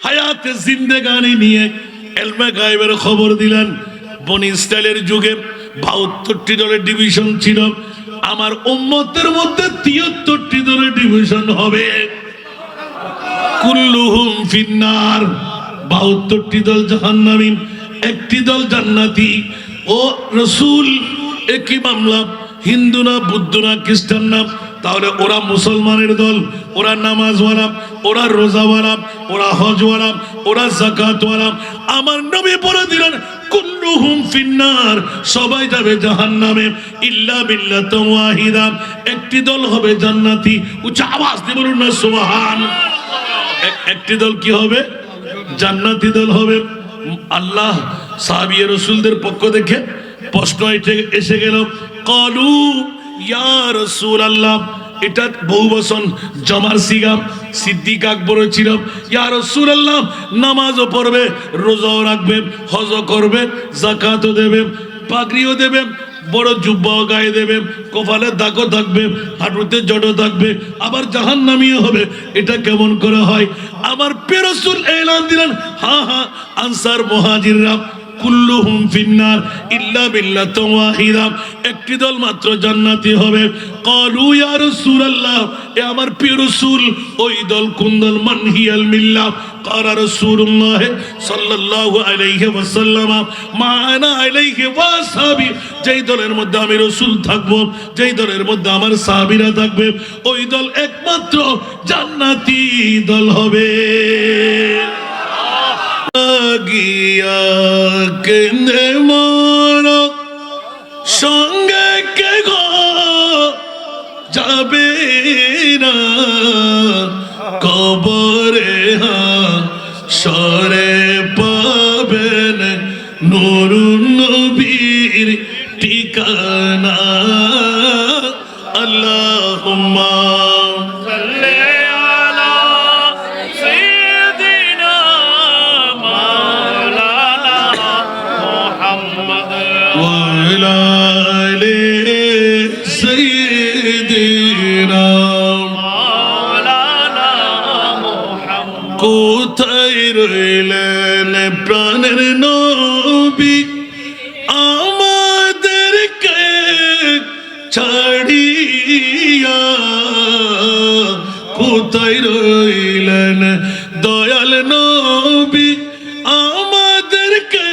হায়াতে জিন্দেগানি নিয়ে ইলমে গায়বের খবর দিলেন। বনি ইসরাইলের যুগে ৭২টি দলের ডিভিশন ছিল, আমার উম্মতের মধ্যে ৭৩টি দলের ডিভিশন হবে। কুল্লুহুম ফিন্নার, ৭২টি দল জাহান্নামী, একটি দল জান্নাতি। ও রাসূল, একই মামলা, হিন্দু না, বুদ্ধ না, খ্রিস্টান না, তাহলে ওরা মুসলমানের দল, ওরা নামাজওয়ালা, ওরা রোজাওয়ালা, ওরা হজওয়ালা, ওরা যাকাতওয়ালা। আমার নবী বলে দিলেন কুল্লুহুম ফিন্নার, সবাই যাবে জাহান্নামে, ইল্লা বিল্লাতুন ওয়াহিদা, একটি দল হবে জান্নাতি। উচ্চ আওয়াজ দিয়ে বলুন না সুবহান। একটি দল কি হবে? জান্নাতি দল হবে। আল্লাহ সাহাবী রাসূলদের পক্ষ থেকে প্রশ্ন এসে গেল, ক্বালু ইয়া রাসূলুল্লাহ, এটা বহু বচন জমার সিগা। সিদ্দিক আকবর ছিল, ইয়া রাসূলুল্লাহ, নামাজও পড়বে, রোজাও রাখবে, হজও করবে, যাকাতও দেবে, পাগড়িও দেবে, বড় জুব্বাও গায়ে দেবে, কপালে দাগও থাকবে, হাঁটুতে জড়ও থাকবে, আবার জাহান্নামীও হবে, এটা কেমন করে হয়? আমার প্রিয় রাসূল এলান দিলেন, হ্যাঁ হ্যাঁ, আনসার মুহাজিররা কুল্লুহুম ফিন্নার ইল্লা বিল্লাতুন ওয়াহিদা, একটি দল মাত্র জান্নাতি হবে। ক্বালু ইয়া রাসূলুল্লাহ, এ আমার প্রিয় রাসূল, ওই দল কোন দল? মান হিয়াল মিল্লাহ? ক্বালা রাসূলুল্লাহ সাল্লাল্লাহু আলাইহি ওয়াসাল্লাম মা আনা আলাইহি ওয়া আসহাবি, যেই দলের মধ্যে আমি রাসূল থাকব, যেই দলের মধ্যে আমার সাহাবীরা থাকবে, ওই দল একমাত্র জান্নাতি দল হবে। গিয়া কেন্দ্রে মর সঙ্গে কে গো যাবে না, কবরে সরে পাবেন নূরুন নবীর ঠিকানা। আল্লাহুম্মা কোথায় রইলেন প্রাণের নবী, আমাদেরকে ছাড়িয়া? কোথায় রইলেন দয়াল নবী, আমাদেরকে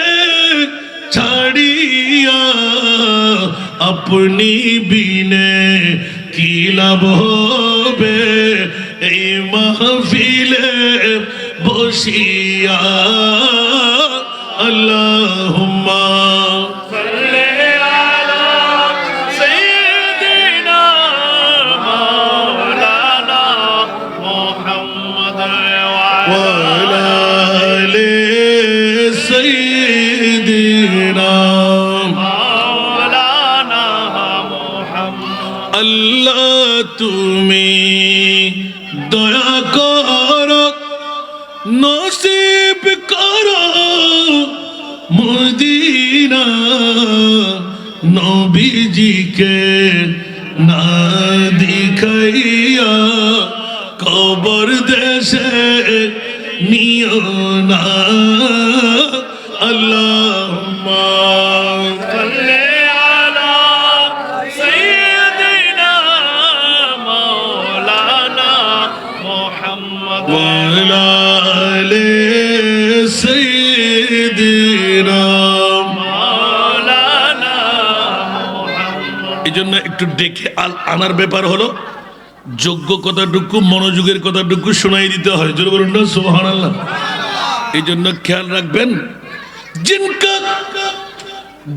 ছাড়িয়া? আপনি বিনে কি লাভ হবে এই মাহফিলে বসিয়া? আল্লাহুম্মা সাল্লি আলা সাইয়্যিদিনা মাওলানা মুহাম্মদ ওয়া আলা আলি সাইয়্যিদিনা মাওলানা মুহাম্মদ। আল্লাহ তুমি দয়া করো, নসিব করো মদিনা, নবীজিকে না দিখাইয়া কবর দেশে নিও না। আল্লাহুম্মা সাল্লি আলা সাইয়্যিদিনা মাওলানা মুহাম্মদ ওয়া আলা আলি সাইয়্যিদিনা মাওলানা মুহাম্মদ। এজন্য একটু দেখে আনার ব্যাপার হলো, যোগ্য কথাটুকু, মনোযোগের কথাটুকু শোনাই দিতে হয়। জোরে বলুন না সুবহানাল্লাহ। এই জন্য খেয়াল রাখবেন, जिनका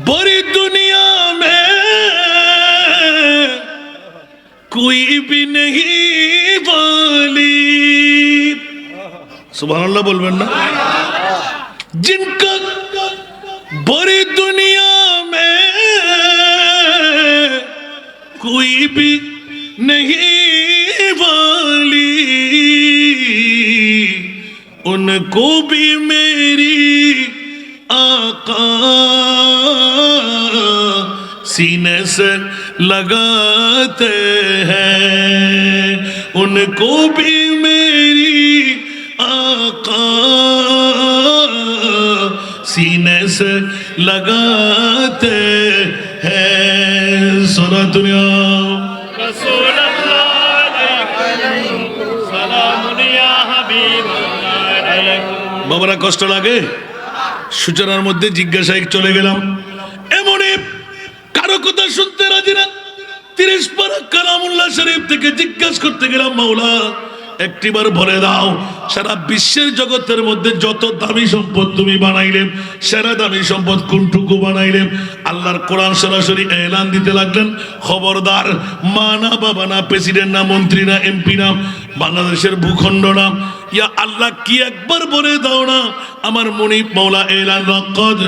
बड़ी दुनिया में कोई भी नहीं वाली, सुभानअल्लाह बोलবেন না? जिनका बड़ी दुनिया में कोई भी नहीं वाली, उनको भी मेरी आका सीने से लगाते हैं, उनको भी मेरी आका सीने से लगाते हैं सारा दुनिया रसूल বাবারা কষ্ট লাগে সূচনার মধ্যে জিজ্ঞাসায় চলে গেলাম এমনই কারো কথা শুনতে রাজি না 30 পারা কালামুল্লাহ শরীফ থেকে জিজ্ঞাসা করতে গেলাম মাওলা একটিবার বলে দাও সারা বিশ্বের জগতের মধ্যে যত দামি সম্পদ তুমি বানাইলে সেরা দামি সম্পদ কোনটুকু বানাইলে আল্লাহর কোরআন সরাসরি এলান দিতে লাগলেন খবরদার মা না বাবা না প্রেসিডেন্ট না মন্ত্রী না এমপি না বাংলাদেশের ভূখণ্ড না ইয়া আল্লাহ কি একবার বলে দাও না আমার মুনিব মাওলা এলান লাকাদ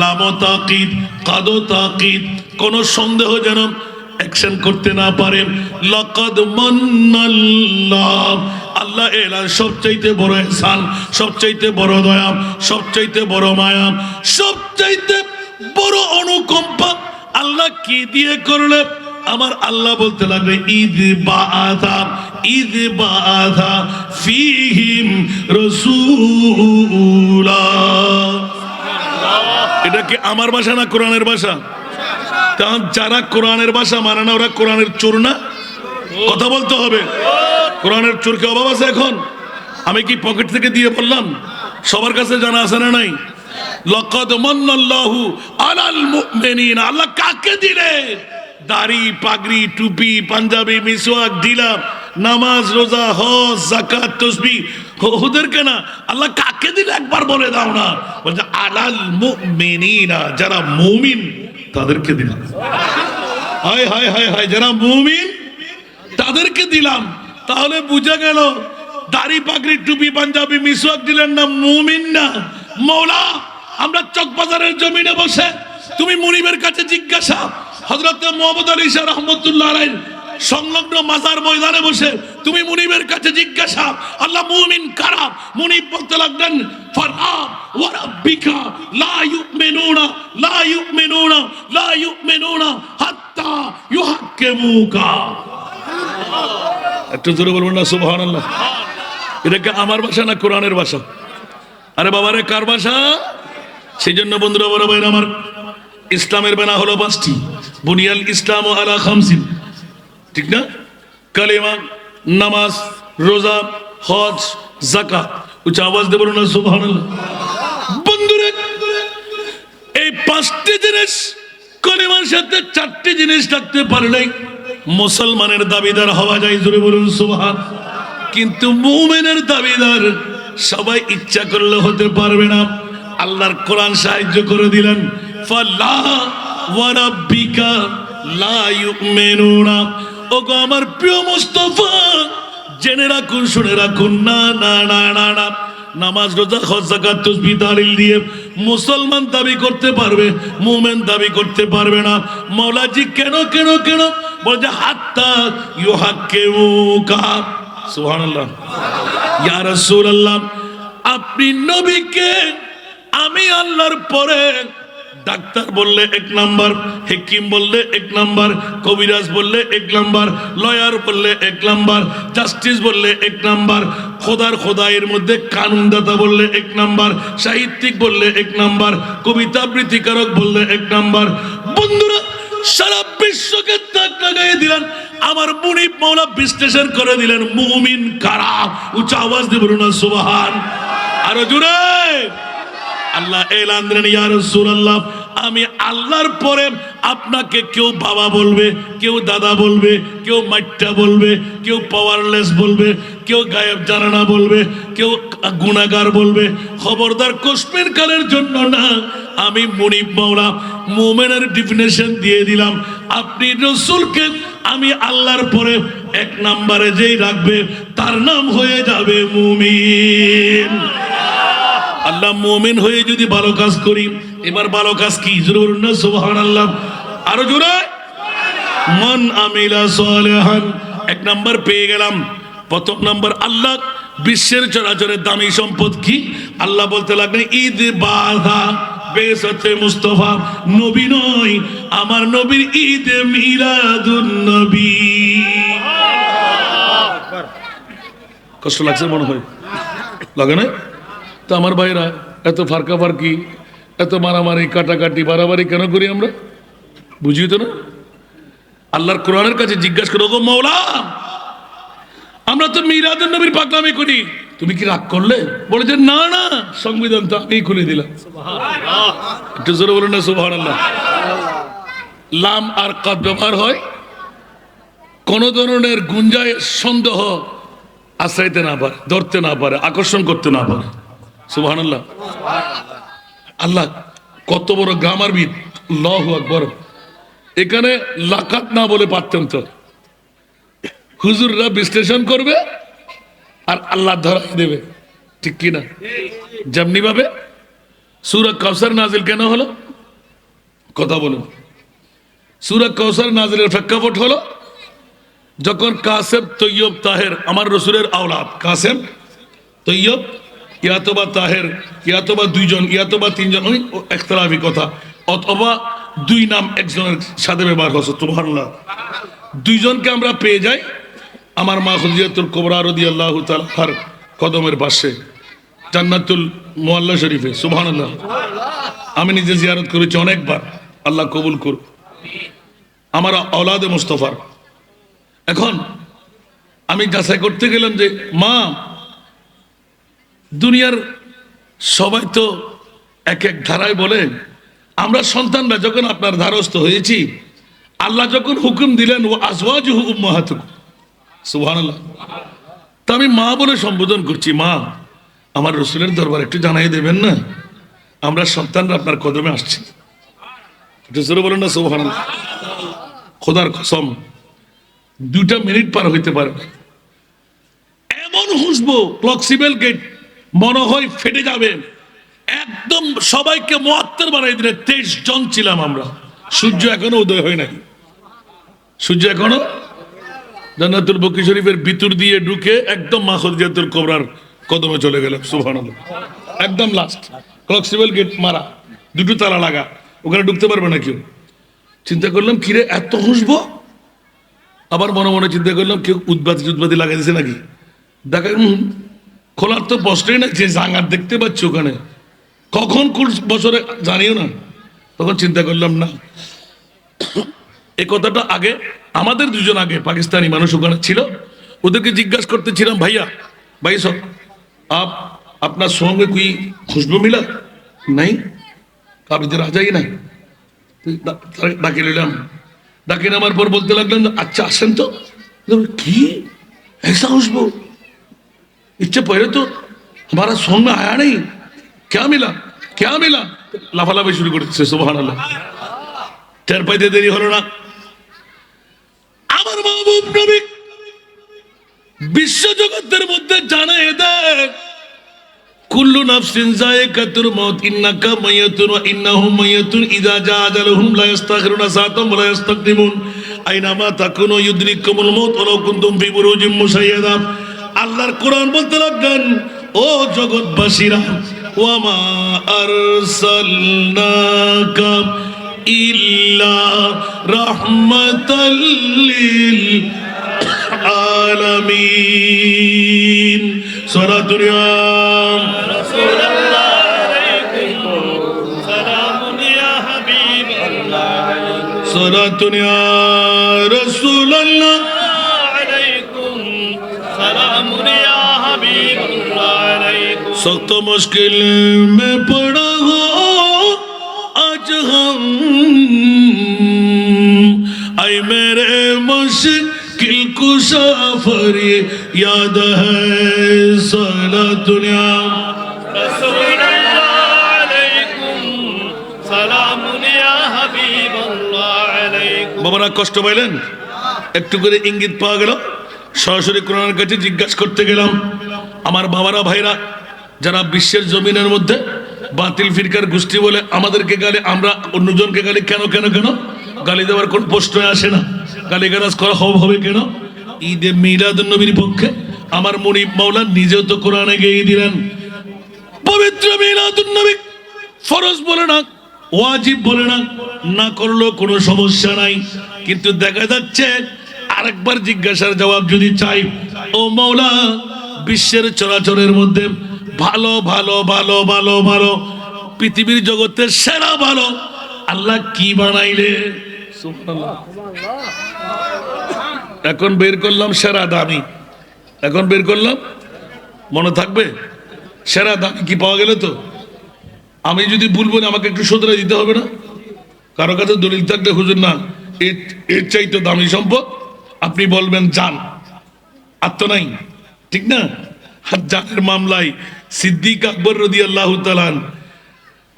লাম তাকিদ কাদ তাকিদ কোন সন্দেহ যেন অ্যাকশন করতে না পারে লাকাদ মান্নাল্লাহ আল্লাহ এলান সবচাইতে বড় ইহসান সবচাইতে বড় দয়া সবচাইতে বড় মায়া সবচাইতে বড় অনুকম্পা আল্লাহ কি দিয়ে করলে আমার আল্লাহ বলতে লাগবে ঈদ বাআথা ফীহিম রাসূলা এটা কি আমার ভাষা না কোরআনের ভাষা কারণ যারা কোরআনের ভাষা মানে না ওরা কোরআনের চোর না কথা বলতে হবে কোরআনের চোর কি অভাব আছে এখন আমি কি পকেট থেকে দিয়ে বললাম সবার কাছে জানা আছে না নাই লাকাদ মান্নাল্লাহু আলাল মুমিনিন আল্লাহ কাকে দিলে দাড়ি পাগড়ি টুপি পাঞ্জাবি মিসওয়াক ঢিলা নামাজ রোজা হজ যাকাত তাসবিহ ওদেরকে না আল্লাহ কাকে দিলে একবার বলে দাও না বলছে আলাল মুমিনিনা যারা মুমিন তাদেরকে দিলাম হায় হায় হায় হায় যারা মুমিন তাদেরকে দিলাম তাহলে বুঝা গেল দাড়ি পাগড়ি টুপি পাঞ্জাবি মিসওয়াক দিলেন না মুমিন না মওলা আমরা চকবাজারের জমিনে বসে তুমি মুনিবের কাছে জিজ্ঞাসা হযরত মুহাম্মদ আলী শাহ রাহমাতুল্লাহ আলাইহি সংলগ্ন মাজার ময়দানে বসে তুমি মুনিবের কাছে জিজ্ঞাসা আল্লাহ মুমিন কারা মুনিব বলতে লাগলেন ফারআ ওয়া রাব্বিকা লা ইউমিনুনা হাত্তা ইউহাক্কিমুকা একটু জোরে বলবেন না সুবহানাল্লাহ এটা কি আমার ভাষা না কোরআনের ভাষা আরে বাবারে কার ভাষা সেজন্য বন্ধুরা বড় ভাইরা আমার ইসলামের বানা হলো 5টি বুনিয়াল ইসলামু আলা খামসিন ঠিক না কালেমা নামাজ রোজা হজ যাকাত উচ্চ আওয়াজ দিয়ে বলুন না সুবহানাল্লাহ বন্ধুরা এই 5টি জিনিস কালেমার সাথে 4টি জিনিস থাকতে পারলেই মুসলমানের দাবিদার হওয়া যায় জোরে বলুন সুবহান কিন্তু মুমিনের দাবিদার সবাই ইচ্ছা করলে হতে পারবে না আল্লাহর কোরআন সাহায্য করে দিলেন ফালা ওয়া রাব্বিকা লা ইউমিনুনা ওগো আমার প্রিয় মুস্তাফা জেনে রাখুন শুনে রাখুন না না না না না নামাজ রোজা হজ যাকাত তাসবিহ তাহলিল দিয়ে মুসলমান দাবি করতে পারবে মুমিন দাবি করতে পারবে না মাওলাজি কেন কেন কেন বলে হাত্তা ইউহাক্কিমুকা সুবহানাল্লাহ ইয়া রাসূলুল্লাহ আপনি নবীকে আমি আল্লাহর পরে ডাক্তার বললে 1 নাম্বার হাকিম বললে 1 নাম্বার কবিরাজ বললে 1 নাম্বার লয়ার বললে 1 নাম্বার জাস্টিস বললে 1 নাম্বার খোদার খোদায়ের মধ্যে কানুনদাতা বললে 1 নাম্বার সাহিত্যিক বললে 1 নাম্বার কবিতা আবৃত্তিকারক বললে 1 নাম্বার বন্ধুরা সারা বিশ্বকে তাক লাগাই দিলেন আমার মুনিব মাওলা বিশ্লেষণ করে দিলেন মুমিন কারা উচ্চ আওয়াজ দিয়ে বলুন না সুবহান আরো জোরে আল্লাহ এলান দিলেন ইয়া রাসূলুল্লাহ আমি আল্লাহর পরে আপনাকে কেউ বাবা বলবে কেউ দাদা বলবে কেউ মাইট্টা বলবে কেউ পাওয়ারলেস বলবে কেউ গায়েব জানে না বলবে কেউ গুনাহগার বলবে খবরদার কোশ্মিন কালের জন্য না আমি মুনিব মাওলা মুমিনের ডেফিনিশন দিয়ে দিলাম আপনি রাসূলকে আমি আল্লাহর পরে 1 নম্বরে যেই রাখবে তার নাম হয়ে যাবে মুমিন আল্লাহ মুমিন হয়ে যদি ভালো কাজ করি এবার ভালো কাজ কি জোরে বলুন না সুবহানাল্লাহ আরো জোরে মান আমিলা সালিহান 1 নাম্বার পেয়ে গেলাম প্রথম নাম্বার আল্লাহ বিশ্বের চরাচরের দামি সম্পদ কি আল্লাহ বলতে লাগলেন ঈদ বাধা বেসতে মুস্তাফা নবী নয় আমার নবীর ঈদ মিলাদুন নবী কষ্ট লাগছে মনে হয় লাগে না? তো আমার ভাইরা এত ফারকাফারকি, এত মারামারি, কাটাকাটি, বাড়াবাড়ি কেন করি আমরা? বুঝি তো না? আল্লাহর কোরআনের কাছে জিজ্ঞাসা করো, গো মাওলা, আমরা তো মিলাদুন নবীর পাগলামি করি, তুমি কি রাগ করলে? বলে যে না না, সংবিধান তো আমি খুলে দিলাম। একটু জোরে বলুন না সুবহানাল্লাহ। লাম আর কাদ ব্যবহার হয় কোন ধরনের গুঞ্জায় সন্দেহ আশ্রাইতে না পারে, ধরতে না পারে, আকর্ষণ করতে না পারে। সুবহানাল্লাহ। আল্লাহ কত বড় গ্রামারবিদ, আল্লাহু আকবার। এখানে লাকাত না বলে পারতেন তো, হুজুররা বিশ্লেষণ করবে আর আল্লাহ ধরাই দেবে, ঠিক কিনা? যেমনি ভাবে সূরা কাউসার নাজিল কেন হলো? কথা বলুন। সূরা কাউসার নাজিলের প্রেক্ষাপট হলো যখন কাসেম তৈয়ব তাহের, আমার রসুলের আওলাদ কাসেম তৈয়ব, ইয়াতবা তাহের, ইয়াতবা দুইজন, ইয়াতবা তিনজন, ওই ইখতিলাফি কথা, অথবা দুই নাম একজনের সাথে ব্যবহার করছে। সুবহানাল্লাহ। দুইজনকে আমরা পেয়ে যাই আমার মা খুদিজাতুল কুবরা রাদিয়াল্লাহু তাআলার কদমের পাশে জান্নাতুল মুআল্লা শরীফে। সুবহানাল্লাহ। আমি নিজে জিয়ারত করেছি অনেকবার, আল্লাহ কবুল করুন। আমার আওলাদে মুস্তাফার। এখন আমি যাচাই করতে গেলাম যে মা, দুনিয়ার সবাই তো এক এক ধারায় বলে, আমরা সন্তানরা যখন আপনার ধারস্থ হয়েছি, আল্লাহ যখন হুকুম দিলেন ও আজওয়াজুহু উম্মাহাতুকুম, সুবহানাল্লাহ, তা আমি মা বলে সম্বোধন করছি। মা, আমার রসুলের দরবার একটু জানাই দেবেন না, আমরা সন্তানরা আপনার কদমে আসছি। একটু জোরে বলেন না সুবহানাল্লাহ। খোদার কসম 2 মিনিট পার হইতে পারে না, এমন হুসবো ফ্লেক্সিবল গেট, মনে হয় ফেটে যাবে, একদম সবাইকে মুআত্তার বানাই দিলে। 23 জন ছিলাম আমরা। সূর্য এখনো উদয় হয় নাই, সূর্য এখনো জান্নাতুল বকি শরীফের ভিতর দিয়ে ঢুকে একদম মা খুদিজাতুল কুবরার কদমে চলে গেলাম। সুবহানাল্লাহ। একদম লাস্ট ফ্লেক্সিবল গেট মারা, 2 তালা লাগা, ওখানে ঢুকতে পারবে না কেউ। চিন্তা করলাম কিরে এত হুসবো, আবার মনে মনে চিন্তা করলাম কেউ উদ্বাতি লাগাই দিছে নাকি, দেখা খোলার তো প্রশ্নই না, যে জাঙ্গার দেখতে পাচ্ছি ওখানে, কখন কোন বছরে জানিও না। তখন চিন্তা করলাম না, এই কথাটা আগে আমাদের 2 জন আগে পাকিস্তানি মানুষ ওখানে ছিল, ওদেরকে জিজ্ঞাসা করতেছিলাম, ভাইয়া ভাই সব আপনার সঙ্গে কুই খুশবু মিলা নাই, আপনি তো রাজাই না। ডাকে নিলাম, ডাকে নামার পর বলতে লাগলাম, আচ্ছা আসেন তো। কি ऐसा खुशबू, इससे पहले तो हमारा सॉन्ग में आया नहीं, क्या मिला क्या मिला, লাফালাফি শুরু করেছে। সুবহানাল্লাহ। টের পাইতে দেরি হলো না, আমার মাহবুব নবী বিশ্ব জগতের মধ্যে জানায় দেয়, কুল্লু নাফসিন যায়িকাতুল মাউত, ইন্নাকা মাইয়াতুন ওয়া ইন্নাহুম মাইয়াতুন, ইযা জা আজালুহুম লা ইস্তাখিরুনা সাআতান ওয়া লা ইস্তাকদিমুন, আইনামা তাকুনু ইউদরিকুমুল মাউত ওয়ালাউ কুনতুম ফি বুরুজিম মুশাইয়াদা। আল্লাহর কোরআন বলতে লাগলেন, ও জগৎবাসীরা, ওয়া মা আরসালনাকা ইল্লা রাহমাতাল লিল আলামিন। সূরা দুনিয়া صلاة يا رسول الله عليكم سلام يا حبيب الله عليكم। سخت مشکل میں پڑا ہو آج ہم، اے میرے مشکل کشا فریاد ہے، صلاة یا رسول اللہ عليكم سلام يا حبيب الله عليكم। বাবারা কষ্ট পাইলেন? একটু করে ইঙ্গিত পাওয়া গেল, সরাসরি কোরআনের কাছে জিজ্ঞাসা করতে গেলাম। আমার বাবারা ভাইরা, যারা বিশ্বের জমিনের মধ্যে বাতিল ফিরকার গোষ্ঠী বলে আমাদেরকে গালি, আমরা অন্যজনকে গালি কেন কেন কেন গালি দেওয়ার কোন প্রশ্ন আসে না, গালিগালাজ করা হবে কেন? ঈদে মিলাদুন নবীর পক্ষে আমার মুনিব মাওলা নিজেও তো কোরআনে গিয়ে দিলেন, পবিত্র মিলাদুন নবী ফরজ বলে না, ওয়াজিব বলে না, না করলেও কোনো সমস্যা নাই। কিন্তু দেখা যাচ্ছে আরেকবার জিজ্ঞাসার জবাব যদি চাই, ও মাওলা, বিশ্বের চরাচরের মধ্যে ভালো ভালো ভালো ভালো ভালো পৃথিবীর জগতে সেরা ভালো আল্লাহ কি বানাইলে সুবহানাল্লাহ। এখন বের করলাম সেরা দামি, এখন বের করলাম, মনে থাকবে সেরা দামি কি পাওয়া গেল? তো আমি যদি ভুল বলি আমাকে একটু শুধরে দিতে হবে না? কারো কাছে দলিল থাকলে হুজুর না এর চাইতে দামি সম্পদ, আপনি বলবেন জান, আর তো নাই, ঠিক না? আর জানের মামলায় সিদ্দিক আকবর রাদিয়াল্লাহু তাআলা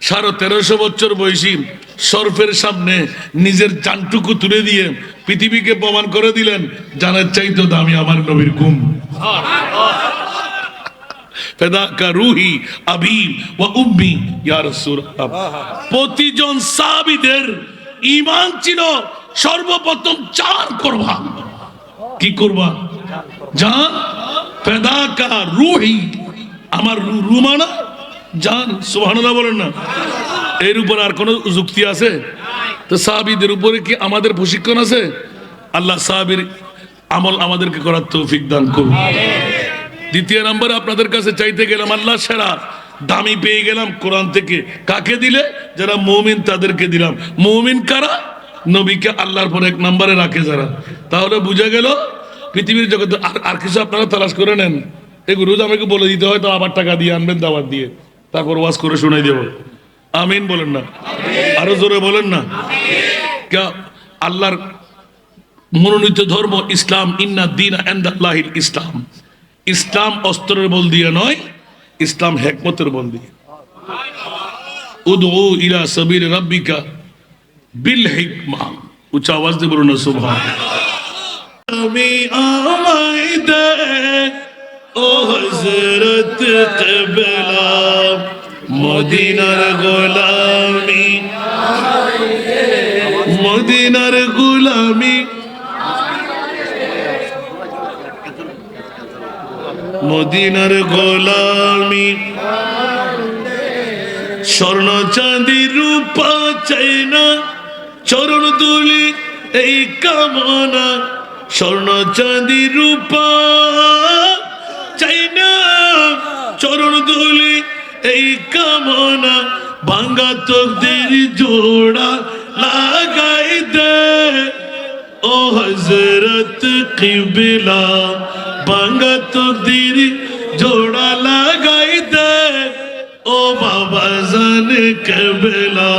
1350 বছর বয়সী সরফের সামনে নিজের জানটুকু তুলে দিয়ে পৃথিবীকে প্রমাণ করে দিলেন জানের চাইতে দামি আমার নবীর ঘুম। ফেদাকা রুহি আবি ওয়া উম্মি ইয়া রাসূলুল্লাহ। প্রতিজন সাহাবীদের ঈমান ছিল সর্বপ্রথম জান করবা। কি করবা? জান। ফেদাকা রুহি, আমার রুমানা জান। সুবহানাল্লাহ বলেন না? এর উপর আর কোন যুক্তি আছে? তো সাহাবীদের উপরে কি আমাদের প্রশিক্ষণ আছে? আল্লাহ সাহাবীর আমল আমাদেরকে করার তৌফিক দান করুন। দ্বিতীয় নম্বরে আপনাদের কাছে চাইতে গেলাম আল্লাহ সেরা দামি পেয়ে গেলাম কোরআন থেকে। কাকে দিলে? যারা মুমিন তাদেরকে দিলাম। মুমিন কারা? নবীকে আল্লাহর পর এক নম্বরে রাখে যারা। তাহলে বুঝা গেল পৃথিবীর জগতে আর কিছু আপনারা তালাশ করে নেন, এগুলো আমাকে বলে দিতে হয়, তো আবার টাকা দিয়ে আনবেন দাওয়াত দিয়ে, তারপর ওয়াজ করে শোনাই দেব। আমিন বলেন না? আরো জোরে বলেন না? আল্লাহর মনোনীত ধর্ম ইসলাম। ইন্না দীনা ইনদাল্লাহিল ইসলাম। ইসলাম অস্ত্রের বল দিয়ে নয়, ইসলাম হিকমতের বল দিয়ে। উদউ ইলা সাবিল রাব্বিকা বিল হিকমা। উচ্চ আওয়াজ দিয়ে বলুন সুবহানাল্লাহ। আমি আমায় দে ও হযরত কিবলা, মদিনার গোলামি, মদিনার গোলামি, মদিনার গোলামি। স্বর্ণ চাঁদি রূপা চাই না, চরণ দুলি এই কামনা। স্বর্ণ চাঁদি রূপা চাই না, চরণ দুলি এই কামনা। ভাঙ্গা তকদীর জোড়া লাগাই দে ও হযরত কিবলা, ভাঙ্গা তকদীর জোড়া লাগাই দে ও বাবা জান কিবলা।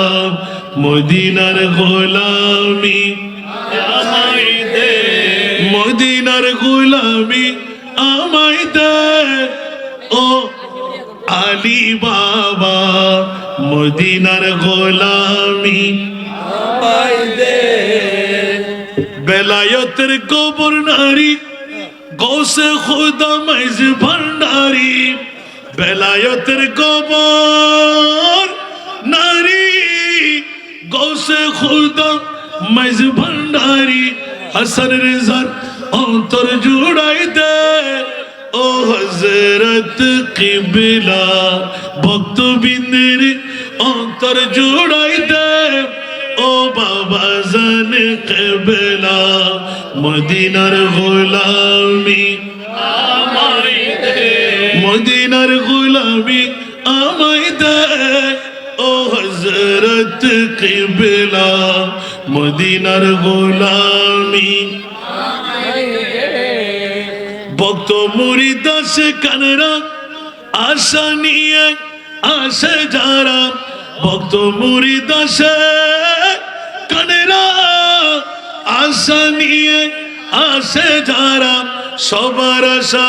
মদিনার গোলামি আমায় দে, মদিনার গোলামি আমায় দে ও আলী বাবা। মদিনার গোলামি আমায় দে। বেলায়েতের গভর্নরি গৌসে খুদা মাইজ ভান্ডারি, বেলায়েতের গভর্নরি গৌসে খুদা মাইজ ভান্ডারি। হাসান রেজার অন্তর জুড়াই দে ও হযরত কিবলা। ভক্তবৃন্দের অন্তর জুড়াই দে ও বাবা জান কিবলা। মদিনার গোলামি আমায় দে, মদিনার গোলামি আমায় দে ও হযরত কিবলা। মদিনার গোলামি ভক্ত মুরিদ আসে কানেরা আশা নিয়ে আসে যারা। ভক্ত মুরিদ আসে কানেরা আশা নিয়ে আসে যারা। সবার আশা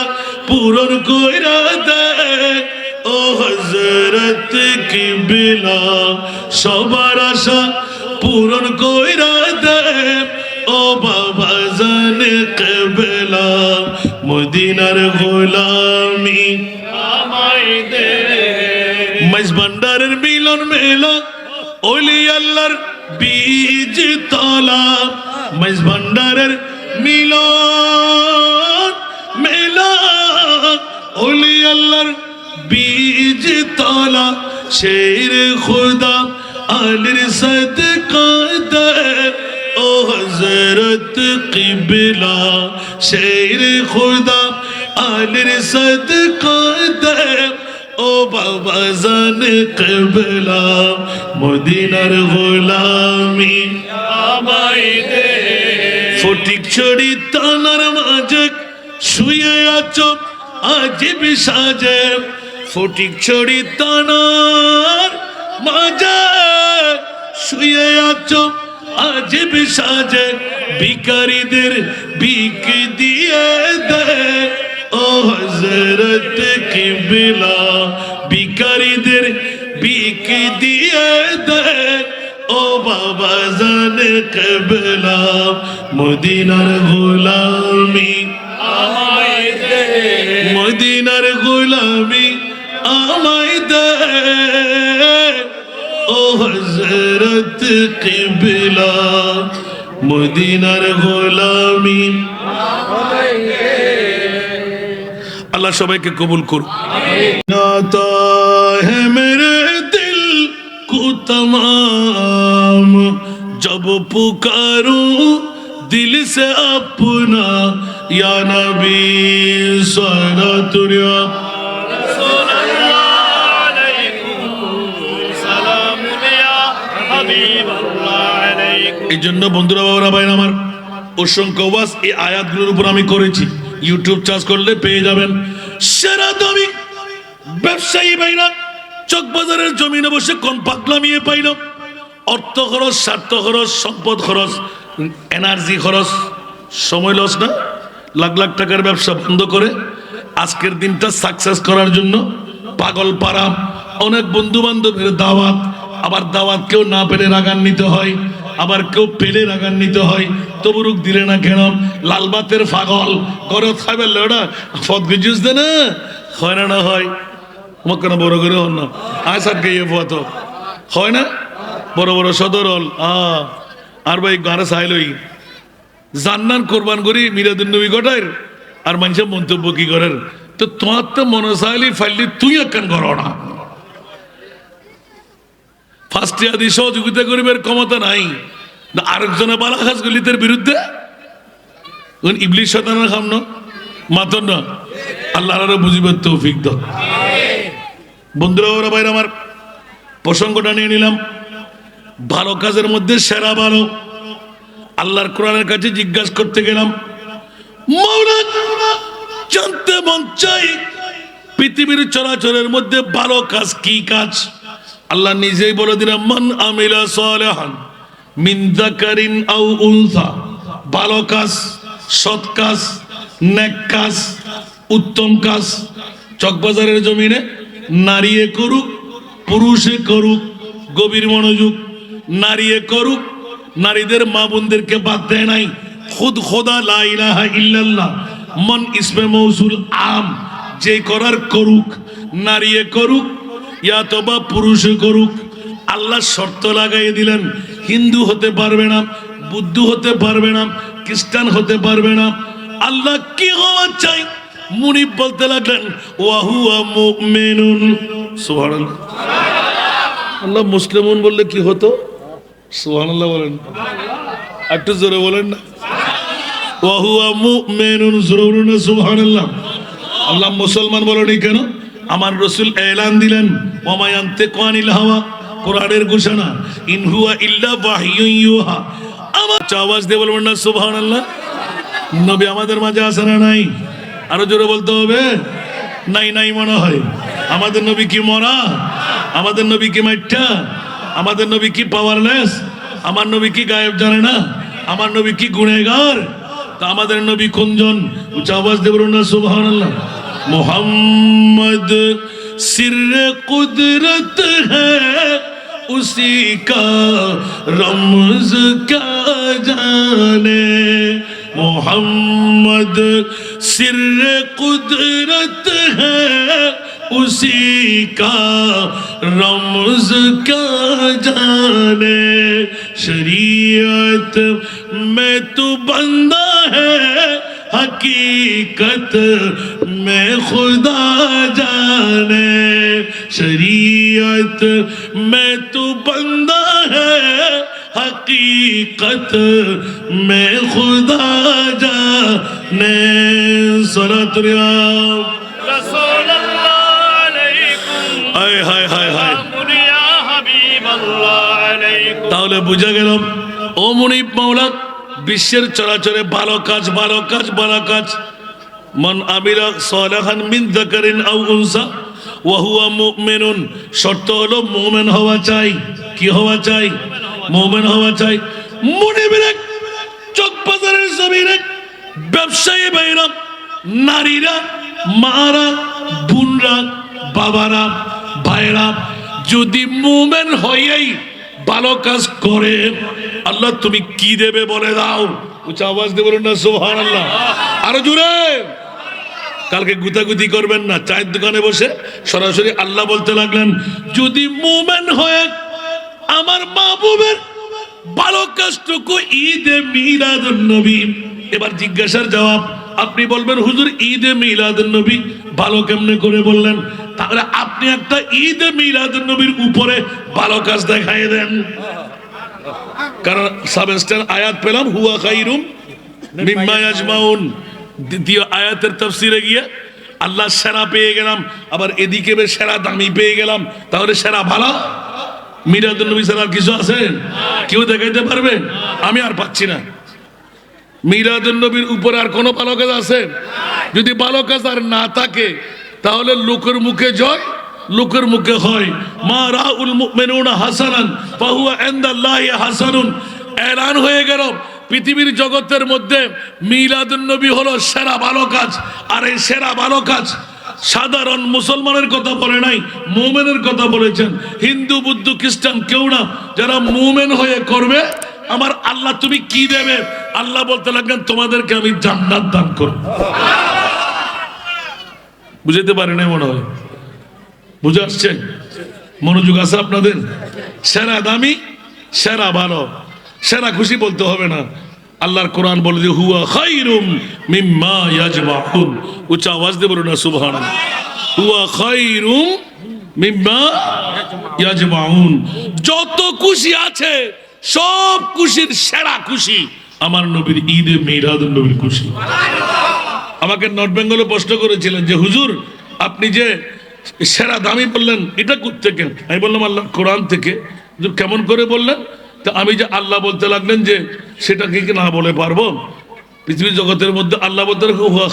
পূরণ কইরা দে ও হযরত কিবলা। সবার আশা পূরণ কইরা দে ও বাবা জান কিবলা। মদিনার গোলামি আমায় দে। মাইজ ভান্ডারের মিলন মেলা, ওলি আল্লাহর বীজ তলা। মাইজ ভান্ডারের মিলন মেলা, ওলি আল্লাহর বীজ তলা। শের খুদা আলীর সদকা দে ও হযরত কিবলা। শের খুদা আলীর সদকা দে ও বাবা জান কেবলা মদিনার গোলামি আমায় দে ফটিক ছড়ি তানার মাঝে শুয়ে আছো আজিব সাজে ফটিক ছড়ি তানার মাঝে শুয়ে আছো আজিব সাজে ভিখারিদের ভিক দিয়ে দে ও হযরত কিবলা ভিখারিদের ভিক দিয়ে দে ও বাবা জান কেবলা মদিনার গোলামি আমায় দে মদিনার গোলামি আমায় দে ও হযরত কিবলা মদিনার গোলামি আল্লাহ সবাইকে কবুল করুন নাতা है मेरे दिल को तमाम जब पुकारूं दिल से अपना या नबी सलातुल्लाह এই জন্য বন্ধুরা বাবারা ভাই আমার অসংখ্য ওয়াজ এই আয়াতগুলোর উপর আমি করেছি ইউটিউব চার্জ করলে পেয়ে যাবেন সেরা দামি ব্যবসায়ী ভাইরা চকবাজারের জমিনে বসে কোন পাগলামিয়ে পাইল অর্থ খরচ স্বার্থ খরচ সম্পদ খরচ এনার্জি খরচ সময় লস না লাখ লাখ টাকার ব্যবসা বন্ধ করে আজকের দিনটা সাকসেস করার জন্য পাগল পাড়া অনেক বন্ধু বান্ধবের দাওয়াত আবার দাওয়াত কেউ না পেলে রাগান্বিত হয় আবার কেউ পেলে রাগান্বিত হয় তবুরুক দিলে না কেন লালবাতের পাগল ঘরে খাবে লোড়া ফদ গুজুস দে না হয় না হয় আমার কেন বড় করে হন না আয় সার কে ফত হয় না বড় বড় সদর হল আর ভাই গানে চাইলই জান্নান কোরবান করি মিরাদুন নবী ঘটায় আর মানুষের মন্তব্য কি করেন তো তোমার তো মনে চাইলি ফাইলি তুই একখান করো না ফার্স্ট ইয়াদি সহযোগিতা করিবার ক্ষমতা নাই না আরেকজনে বালা খাস গলিতের বিরুদ্ধে ইবলিশ শয়তানের খাম না মাতন না আল্লাহর বুঝিবার তৌফিক দাও বন্ধুরা ওরা ভাইরা আমার প্রসঙ্গটা নিয়ে নিলাম ভালো কাজের মধ্যে সেরা ভালো আল্লাহর কোরআনের কাছে জিজ্ঞাসা করতে গেলাম মাওলা জানতে মন চাই পৃথিবীর চরাচরের মধ্যে ভালো কাজ কি কাজ আল্লাহ নিজেই বলে দিলেন মান আমিলা সালিহান মিন যাকারিন আও উনসা ভালো কাজ সৎ কাজ নেক কাজ উত্তম কাজ চকবাজারের জমিনে নারীয়ে করুক পুরুষে করুক গভীর মনোযোগ নারীয়ে করুক নারীদের মা বোনদেরকে বাদ দেয় নাই খুদ খোদা লা ইলাহা ইল্লাল্লাহ মন ইসমে মৌসুল আম যে করার করুক নারীয়ে করুক ইয়া তবা পুরুষে করুক আল্লাহ শর্ত লাগাই দিলেন হিন্দু হতে পারবে না বুদ্ধ হতে পারবে না খ্রিস্টান হতে পারবে না আল্লাহ কি হওয়া চাই মুনিব বলতে লাগলেন ওয়াহুয়া মুমিনুন সুবহানাল্লাহ আল্লাহ মুসলিমুন বললে কি হতো সুবহানাল্লাহ বলেন একটু জোরে বলেন না ওয়াহুয়া মুমিনুন জোরে বলুন না সুবহানাল্লাহ আল্লাহ মুসলমান বলেনি কেন আমার রাসূল এলান দিলেন ওয়া ইয়ানতিকু আনিল হাওয়া কোরআনের ঘোষণা ইন হুয়া ইল্লা ওয়াহয়ুন ইউহা আমার আওয়াজ দিয়ে বলবেন না সুবহানাল্লাহ নবী আমাদের মাঝে আছে না নাই আরো জোরে বলতে হবে নাই নাই মনে হয় আমাদের নবী কি মরা আমাদের নবী কি মাইঠা আমাদের নবী কি পাওয়ারলেস আমার নবী কি গায়েব জানে না আমার নবী কি গুনেগার তা আমাদের নবী কোনজন উচ্চ আওয়াজ দিয়ে বলুন না সুবহানাল্লাহ मोहम्मद सिर कुदरत है उसी का रमज क्या जाने मोहम्मद सिर कुदरत है उसी का रमज क्या जाने शरीयत में तू बंदा है हकीकत में खुदा जाने शरीयत में तू बंदा है हकीकत में खुदा जाने सलातुल्लाह रसूलुल्लाह अलैकुम হায় হায় হায় হায়। ইয়া হাবিবাল্লাহ আলাইকুম। তাহলে বুঝা গেল ও মুনিব মাওলা, বিশ্বের চরাচরে ভালো কাজ ভালো কাজ ভালো কাজ। মান আমিলা সালিহান মিন যাকারিন আও উনসা ওয়া হুয়া মুমিনুন, শর্ত হলো মুমিন হওয়া চাই। কি হওয়া চাই? মুমিন হওয়া চাই। মুনিবের চকবাজারের জমিনে ব্যবসায়ী ভাইরা, নারীরা, মারা, বোনরা, বাবারা, ভাইরা যদি মুমিন হয়েই ভালো কাজ করে, আল্লাহ তুমি কি দেবে বলে দাও। উচ্চ আওয়াজ দিয়ে বলুন না সুবহানাল্লাহ। আরো জোরে। কালকে গুতাগুতি করবেন না, চায়ের দোকানে বসে সরাসরি আল্লাহ বলতে লাগলেন, যদি মুমিন হয়ে আমার মাহবুবের ভালো কাজটুকু ঈদে মিলাদুন নবী। এবার জিজ্ঞাসার জবাব আপনি বলবেন, হুজুর ঈদে মিলাদুন নবী ভালো কেমনে করে বললেন? তাহলে আপনি একটা ঈদে মিলাদুন নবীর উপরে ভালো কাজ দেখাই দেন। কারণ সাবস্টার আয়াত পেলাম, হুয়া খাইরুম মিম্মা ইয়াজমাউন। দ্বিতীয় আয়াতের তাফসিরে গিয়ে আল্লাহ সেরা পেয়ে গেলাম, আবার এদিকে বেশ সেরা দামি পেয়ে গেলাম। তাহলে সেরা ভালো মিলাদুন নবী ছাড়া আর কিছু আছে? কেউ দেখাইতে পারবে? আমি আর পাচ্ছি না। মিলাদুন নবীর উপরে আর কোনো ভালো কাজ আছে? যদি ভালো কাজ আর না থাকে তাহলে লোকের মুখে জয়, লোকের মুখে হয়। মা রাউল মুমিনুনা হাসানান ফাহুয়া ইনদাল্লাহি হাসানুন। এলান হয়ে গেল পৃথিবীর জগতের মধ্যে মিলাদুন নবী হলো সেরা ভালো কাজ। আর এই সেরা ভালো কাজ সাধারণ মুসলমানের কথা বলে নাই, মুমিনের কথা বলেছেন। হিন্দু বুদ্ধ খ্রিস্টান কেউ না, যারা মুমিন হয়ে করবে আমার আল্লাহ তুমি কি দেবে? আল্লাহ বলতে লাগলেন, তোমাদেরকে আমি জান্নাত দান করব। বুঝতে পারি না মনে হয়? বুঝে আসছে? মনোযোগ আছে আপনাদের? সেরা দামি, সেরা ভালো, সেরা খুশি বলতে হবে না। আল্লাহর কোরআন বলে যে হুয়া খাইরুম মিম্মা ইয়াজমাউন। উচ্চ আওয়াজ দিয়ে বলুন না সুবহানাল্লাহ। হুয়া খাইরুম মিম্মা ইয়াজমাউন। যত খুশি আছে সব খুশির সেরা খুশি আমার নবীর ঈদে মিলাদুন নবীর খুশি। আমাকে নর্থ বেঙ্গলে প্রশ্ন করেছিলেন যে হুজুর আপনি যে সেরা দামি বললেন এটা কোত্থেকে? আমি বললাম আল্লাহ কোরআন থেকে। কেমন করে বললেন? তা আমি যে আল্লাহ বলতে লাগলেন যে সেটাকে কি না বলে পারবো? পৃথিবীর জগতের মধ্যে আল্লাহ বলতে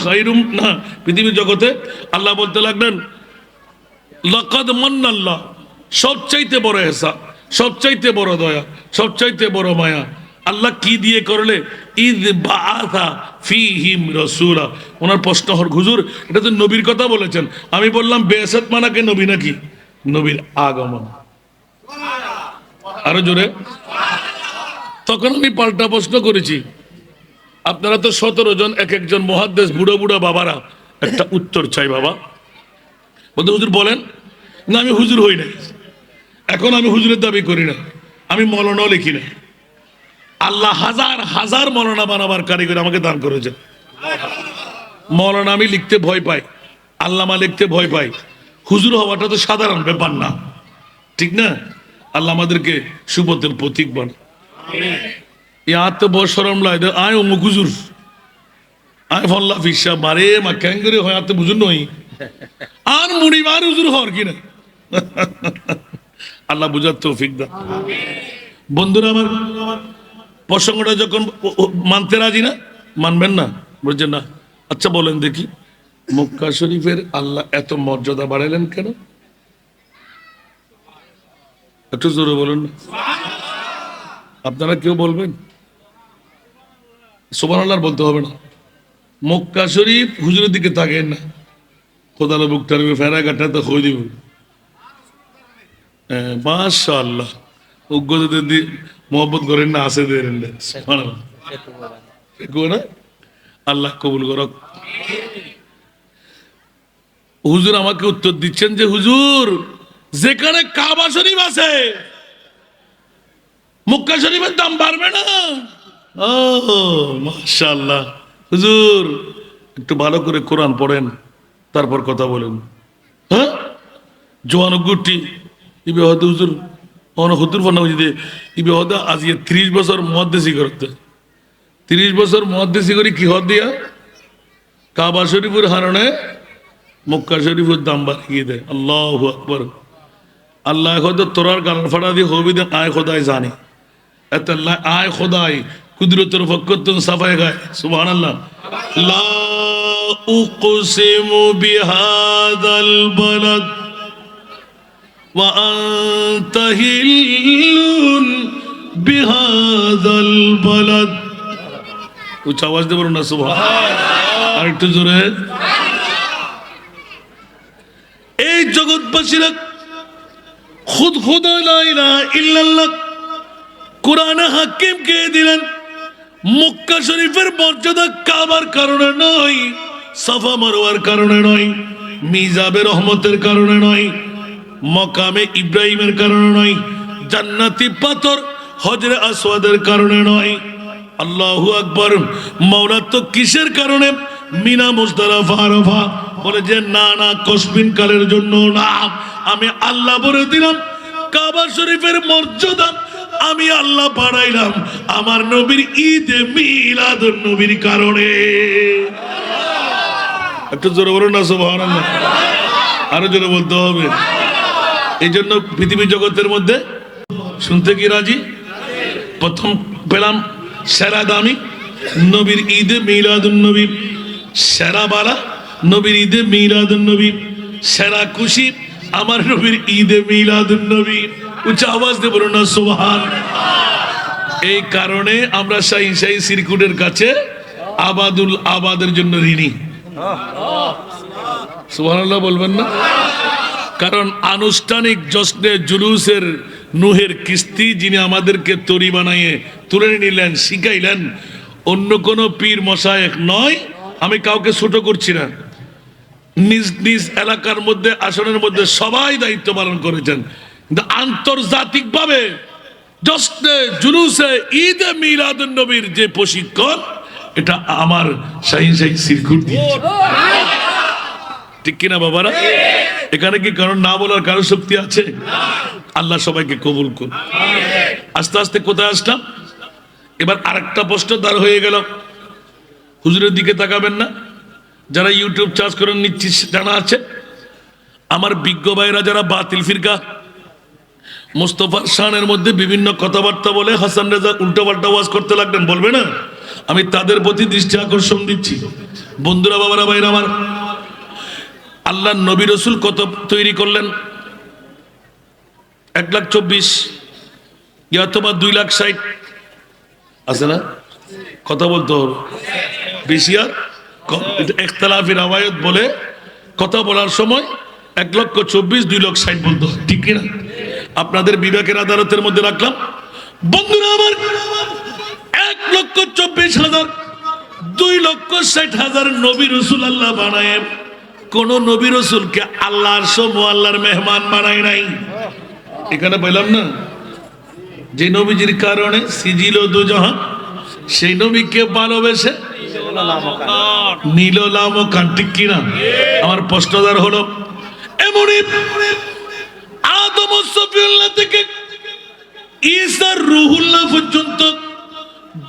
খাইরুম না, পৃথিবীর জগতে আল্লাহ বলতে লাগলেন লাকাদ মান্নাল্লাহ, সবচাইতে বড় এহসান, সবচাইতে বড় দয়া, সবচাইতে বড় মায়া আল্লাহ কি দিয়ে করলে? ঈদ বাআসা ফীহিম রাসূলা। ওনার প্রশ্ন হল হুজুর এটা তো নবীর কথা বলেছেন। আমি বললাম বেয়াসাত মানাকে নবী নাকি? নবীর আগমন। আরো জোরে। তখন আমি পাল্টা প্রশ্ন করেছি, আপনারা তো 17 জন, এক একজন মুহাদ্দিস বুড়ো বুড়ো বাবারা, একটা উত্তর চাই বাবা। বলতে হুজুর বলেন না, আমি হুজুর হই নাই, এখন আমি হুজুরের দাবি করি না, আমি মৌলানাও লিখি না। আল্লাহ হাজার হাজার মৌলানা বানাবার কারিগর আমাকে দান করেছেন। মৌলানা আমি লিখতে ভয় পাই, আল্লামা লিখতে ভয় পাই। হুজুর হওয়াটা তো সাধারণ ব্যাপার না, ঠিক না? আল্লাহ আমাদেরকে সুপথের প্রতীক বান। ইয়ার তো বড় শরম লাগে, আয় অমুক হুজুর, আয় ফল্লা ফিসা মারে মা ক্যাঙ্গরে হয়, আর তো বুঝুন নই আর মুড়ি মার হুজুর হওয়ার কিনা। আল্লাহ বুঝার তৌফিক দান। বন্ধুরা আমার, প্রসঙ্গটা যখন মানতে রাজি না, মানবেন না, বুঝছেন না? আচ্ছা বলেন দেখি, মক্কা শরীফের আল্লাহ এত মর্যাদা বাড়াইলেন কেন? একটু জোরে বলুন না। আপনারা কেউ বলবেন? সুবহানাল্লাহ বলতে হবে না। মক্কা শরীফ হুজুরের দিকে তাকেন না, খোদালো বুকটার ফেরা কাটা তো হয়ে দিব। মাশাআল্লাহ, উগ্রদের দিয়ে মোহাম্মত করেন না, আসে দেন না। আল্লাহ কবুল করক। হুজুর আমাকে উত্তর দিচ্ছেন যে হুজুর যেখানে কাবা শরীফ আছে মক্কা শরীফের দাম বাড়বে না? ও মাশাআল্লাহ। হুজুর একটু ভালো করে কোরআন পড়েন, তারপর কথা বলেন। হ্যাঁ, জোয়ানগুটি ইবে হয়তো হুজুর অনহুতুর ফোন বুঝিতে ইবে হয়তো আজ 30 বছর মুহাদ্দিসি করতে, 30 বছর মুহাদ্দিসি করি কি হদ দিয়া কাবা শরীফের হারণে মক্কা শরীফের দাম বাড়িয়ে দেয়। আল্লাহু আকবার। আল্লাহ হয়তো তোরার গান ফাটা দিয়ে হবি দেন আয় খোদাই জানি এত আয় খোদাই কুদরতের পক্ষ তুমি সাফাই গায় সুবহানাল্লাহ লা উকসিমু বিহাদাল বালাদ ওয়া আনতা হিল্লুন বিহাদাল বালাদ উচ্চ আওয়াজ দিয়ে বলুন না সুবহানাল্লাহ আর একটু জোরে এই জগৎবাসীরা খুদ খুদা লা ইলাহা ইল্লাল্লাহ কোরআনে হাকিম কে দিলেন মক্কা শরীফের মর্যাদা কাবার কারণে নয় সাফা মারওয়ার কারণে নয় মিজাবে রহমতের কারণে নয় মকামে ইব্রাহিমের কারণে নয় জান্নাতি পাথর হজরে আসওয়াদের কারণে নয় আল্লাহু আকবার মাওলা তো কিসের কারণে মিনা মুজদালিফা আরাফা বলে যে না না কসবিন কালের জন্য না আমি আল্লাহ বলে দিলাম কাবা শরীফের মর্যাদা আমি আল্লাহ বাড়াইলাম আমার নবীর ঈদে মিলাদুন নবীর কারণে একটু জোরে বলুন না সুবহানাল্লাহ আরো জোরে বলতে হবে এই জন্য পৃথিবী জগতের মধ্যে শুনতে কি রাজি প্রথম পেলাম সেরা দামি নবীর ঈদে মিলাদুন নবী সেরা বালা নবীর ঈদে মিলাদুন নবী সেরা খুশি আমার নবীর ঈদে মিলাদুন নবী উচ্চ আওয়াজ দিয়ে বলুন না সুবহানাল্লাহ এই কারণে আমরা শাহী সিরকুটের কাছে আবাদুল আবাদের জন্য ঋণী সুবহানাল্লাহ বলবেন না কারণ আনুষ্ঠানিক জশ্নে জুলুসের নুহের কিস্তি যিনি আমাদেরকে তরি বানাইয়ে তুলে নিলেন শিখাইলেন অন্য কোনো পীর মশায়েখ নয় আমি কাউকে ছোট করছি না নিজ নিজ এলাকার মধ্যে আসনের মধ্যে সবাই দায়িত্ব পালন করেছেন কিন্তু আন্তর্জাতিকভাবে জশ্নে জুলুসে ঈদে মিলাদুন নবীর যে প্রশিক্ষণ এটা আমার শাহী সিরকুট দিয়েছে ঠিক কিনা বাবারা এখানে কি কারণ না বলার কারো শক্তি আছে আল্লাহ সবাইকে কবুল করুন আস্তে আস্তে কোথায় আসলাম এবার আরেকটা প্রশ্ন দাঁড় হয়ে গেল হুজুরের দিকে তাকাবেন না যারা ইউটিউব চার্জ করে নিচ্ছি জানা আছে আমার বিজ্ঞ ভাইরা যারা বাতিল ফিরকা মুস্তফার শানের মধ্যে বিভিন্ন কথাবার্তা বলে হাসান রেজা উল্টাপাল্টা ওয়াজ করতে লাগলেন বলবে না আমি তাদের প্রতি দৃষ্টি আকর্ষণ দিচ্ছি বন্ধুরা বাবারা ভাইরা আমার আল্লাহ নবী রসুল কত তৈরি করলেন 1,24,000 অথবা 2,60,000 আছে না কথা বলতে হবে বেশি আর ইখতিলাফি রাওয়ায়াত বলে কথা বলার সময় 1,24,000 2,60,000 বলতে হয় ঠিক কিনা আপনাদের বিবেকের আদালতের মধ্যে রাখলাম বন্ধুরা আমার 1,24,000 2,60,000 নবী রসুল আল্লাহ বানায় কোন নবী রসুলকে আল্লাহর সমু আল্লাহর মেহমান বানায় নাই এখানে বললাম না যে নবীজির কারণে সিজিল দুজাহান সেই নবীকে ভালোবেসে নীল লামকান ঠিক কিনা আমার প্রশ্নদার হলো এমনই আদম সফিউল্লাহ থেকে ঈসা রুহুল্লাহ পর্যন্ত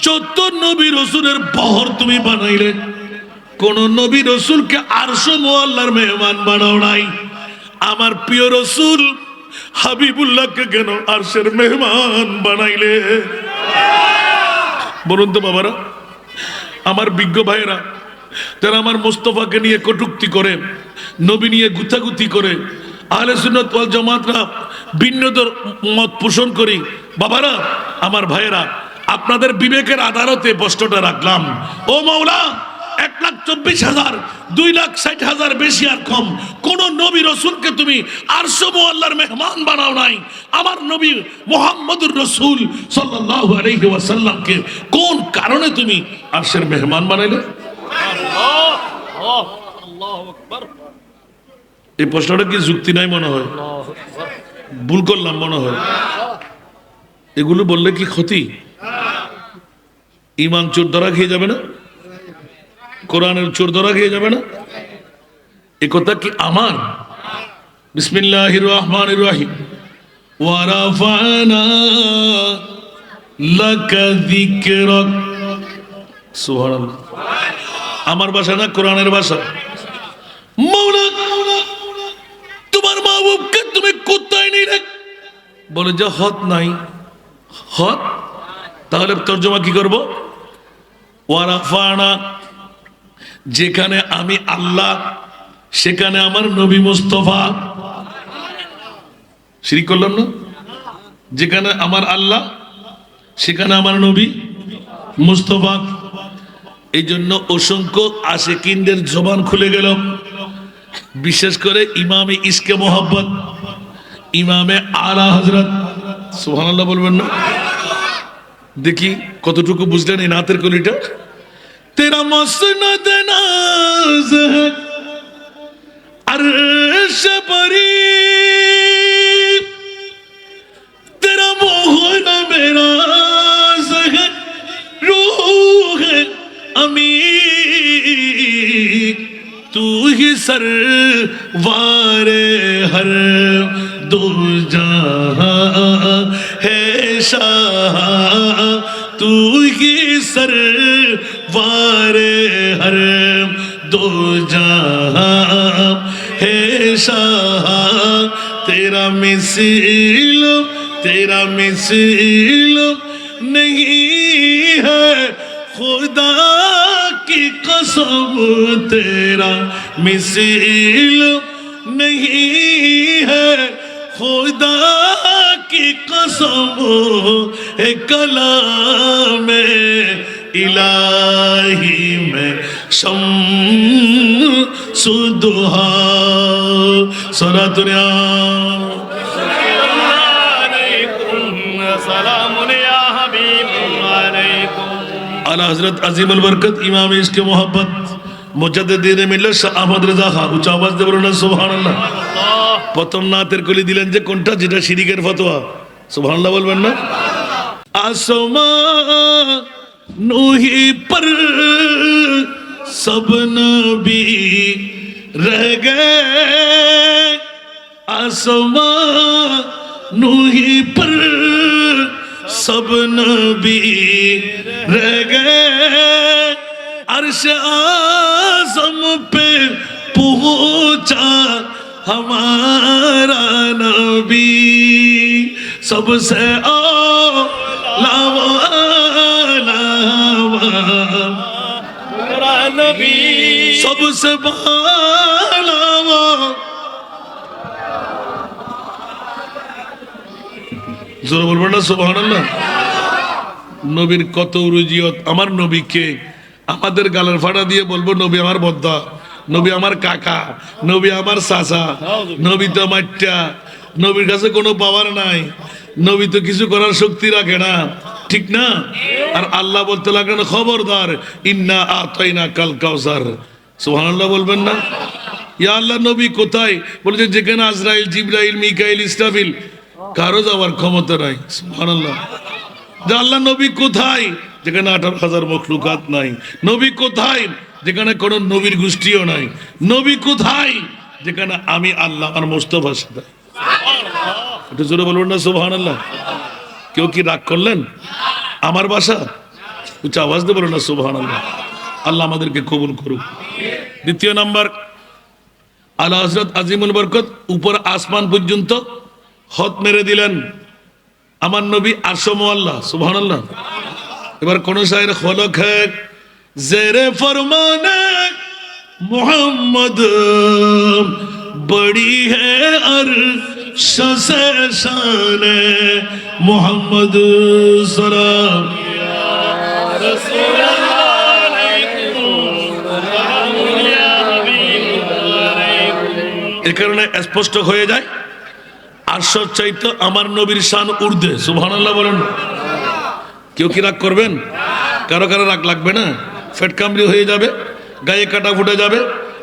যত নবী রসুলের বহর তুমি বানাইলে কোন নবী রসুলকে আরশ আল্লাহর মেহমান বানাও নাই আমার প্রিয় রসুল হাবিবুল্লাহকে কেন আরশের মেহমান বানাইলে বলুন তো বাবারা আমার বিজ্ঞ ভাইরা যারা আমার মোস্তফাকে নিয়ে কটূক্তি করে নবী নিয়ে গুতাগুতি করে আহলে সুন্নাত ওয়াল জামাতরা ভিন্ন মত পোষণ করি বাবারা আমার ভাইয়েরা আপনাদের বিবেকের আদালতে প্রশ্নটা রাখলাম ও মাওলা 1,24,000 2,60,000 বেশি আর কম কোন নবী রসুলকে তুমি আরশ আল্লাহর মেহমান বানাও নাই আমার নবী মুহাম্মদুর রাসূল সাল্লাল্লাহু আলাইহি ওয়াসাল্লামকে কোন কারণে তুমি আরশের মেহমান বানাইলে আল্লাহু আকবার এই প্রশ্নটা কি যুক্তি নাই মনে হয় ভুল করলাম মনে হয় এগুলো বললে কি ক্ষতি ইমান চোর ধরা খেয়ে যাবে না কোরআনের চোর ধরা খেয়ে যাবে না এ কথা কি আমার বিসমিল্লাহির রহমানির রহিম ওয়া রাফানা লাকা যিকরাক সুবহানাল্লাহ আমার ভাষা না কোরআনের ভাষা মাওলা তোমার মাহবুবকে তুমি কোথায় নিয়ে বলে যে হদ নাই, হদ, তাহলে তর্জমা কি করব? ওয়ারাফানা, যেখানে আমি আল্লাহ সেখানে আমার নবী মুস্তাফা। শিরিক করলাম না? যেখানে আমার আল্লাহ সেখানে আমার নবী মুস্তাফা। এই জন্য অসংখ্য আশিকিনদের জবান খুলে গেল, বিশেষ করে ইমামে ইশকে মোহাব্বত, ইমামে আলা হযরত, সুবহানাল্লাহ বলবেন না? দেখি কতটুকু বুঝলেন এই নাতের কলিটা। তেরা মসনদ নাজ है अर्श परी, तेरा मोहन मेरा है रूह है अमी, तू ही सरवारे हर दो जहां है शाह, तू ही सरवारे हर दो जहां है शाह, तेरा मिसिल नहीं है खुदा की कसम, तेरा मिसिल नहीं है खुदा की कसम, है कलाम इलाही में शम्सुद्दुहा। सला दुनिया आला हजरत अजीमुल बरकत इमाम इश्के मोहब्बत মুজাদ্দিদ মিল্লাত শাহ আহমদ রেজা খান, উচ্চ আওয়াজ দিয়ে বলুন সুবহানাল্লাহ। প্রথম নাতের কলি দিলেন যে কোনটা, যেটা শিরিকের ফতোয়া, সুবহানাল্লাহ বলবেন না? आसमां नूही पर सब नबी रह गए, आसमां नूही पर सब नबी रह गए, अर्श आज़म पे पहुंचा हमारा नबी, सबसे नबी सबसे बालावा। জোরে বলবেন না সুবহানাল্লাহ? নবীর কত উরুজিয়ত। আমার নবীকে আমাদের গালের ফাটা দিয়ে বলবো নবী আমার বদ্দা, নবী আমার কাকা, নবী আমার চাচা, নবী তো আমারটা, নবীর কাছে কোনো পাওয়ার নাই, নবী তো কিছু করার শক্তি রাখে না, ঠিক না? আর আল্লাহ বলতে লাগলেন খবরদার ইন্না আতাইনা কাল কাউসার, সুবহানাল্লাহ বলবেন না? ইয়া আল্লাহ নবী কোথায়? বলেছে যেখানে আজরাইল, জিবরাইল, মিকাইল, ইসরাফিল কারো যাওয়ার ক্ষমতা নাই, সুবহানাল্লাহ। যে আল্লাহ নবী কোথায়? যেখানে 18,000 মখলুকাত নাই। নবী কোথায়? যেখানে কোন নবীর গোষ্ঠীও নাই। নবী কোথায়? যেখানে আমি আল্লাহ আর মুস্তাফার সাথে। একটু জোরে বলবেন না সুবহানাল্লাহ? কেউ কি রাগ করলেন? আমার বাসা উচ্চ আওয়াজ দিয়ে বলুন না সুবহানাল্লাহ। আল্লাহ আমাদেরকে কবুল করুক। দ্বিতীয় নাম্বার, আলা হযরত আজিমুল বরকত উপর আসমান পর্যন্ত হদ মেরে দিলেন। আমার নবী আরশ মুআল্লা, সুবহানাল্লাহ। এবার কোন শায়ের খলক है জেরে ফরমানে মোহাম্মদ बड़ी है अर्श से शान मोहम्मद सलाम या रसूल अल्लाह। এ কারণে স্পষ্ট হয়ে যায় আরশ চাইতে আমার নবীর শান ঊর্ধ্বে, সুবহানাল্লাহ বলেন। কেউ কি রাগ করবেন? কারো কারো রাগ লাগবে না, ফেট কামড়ি হয়ে যাবে, গায়ে কাটা ফুটে যাবে,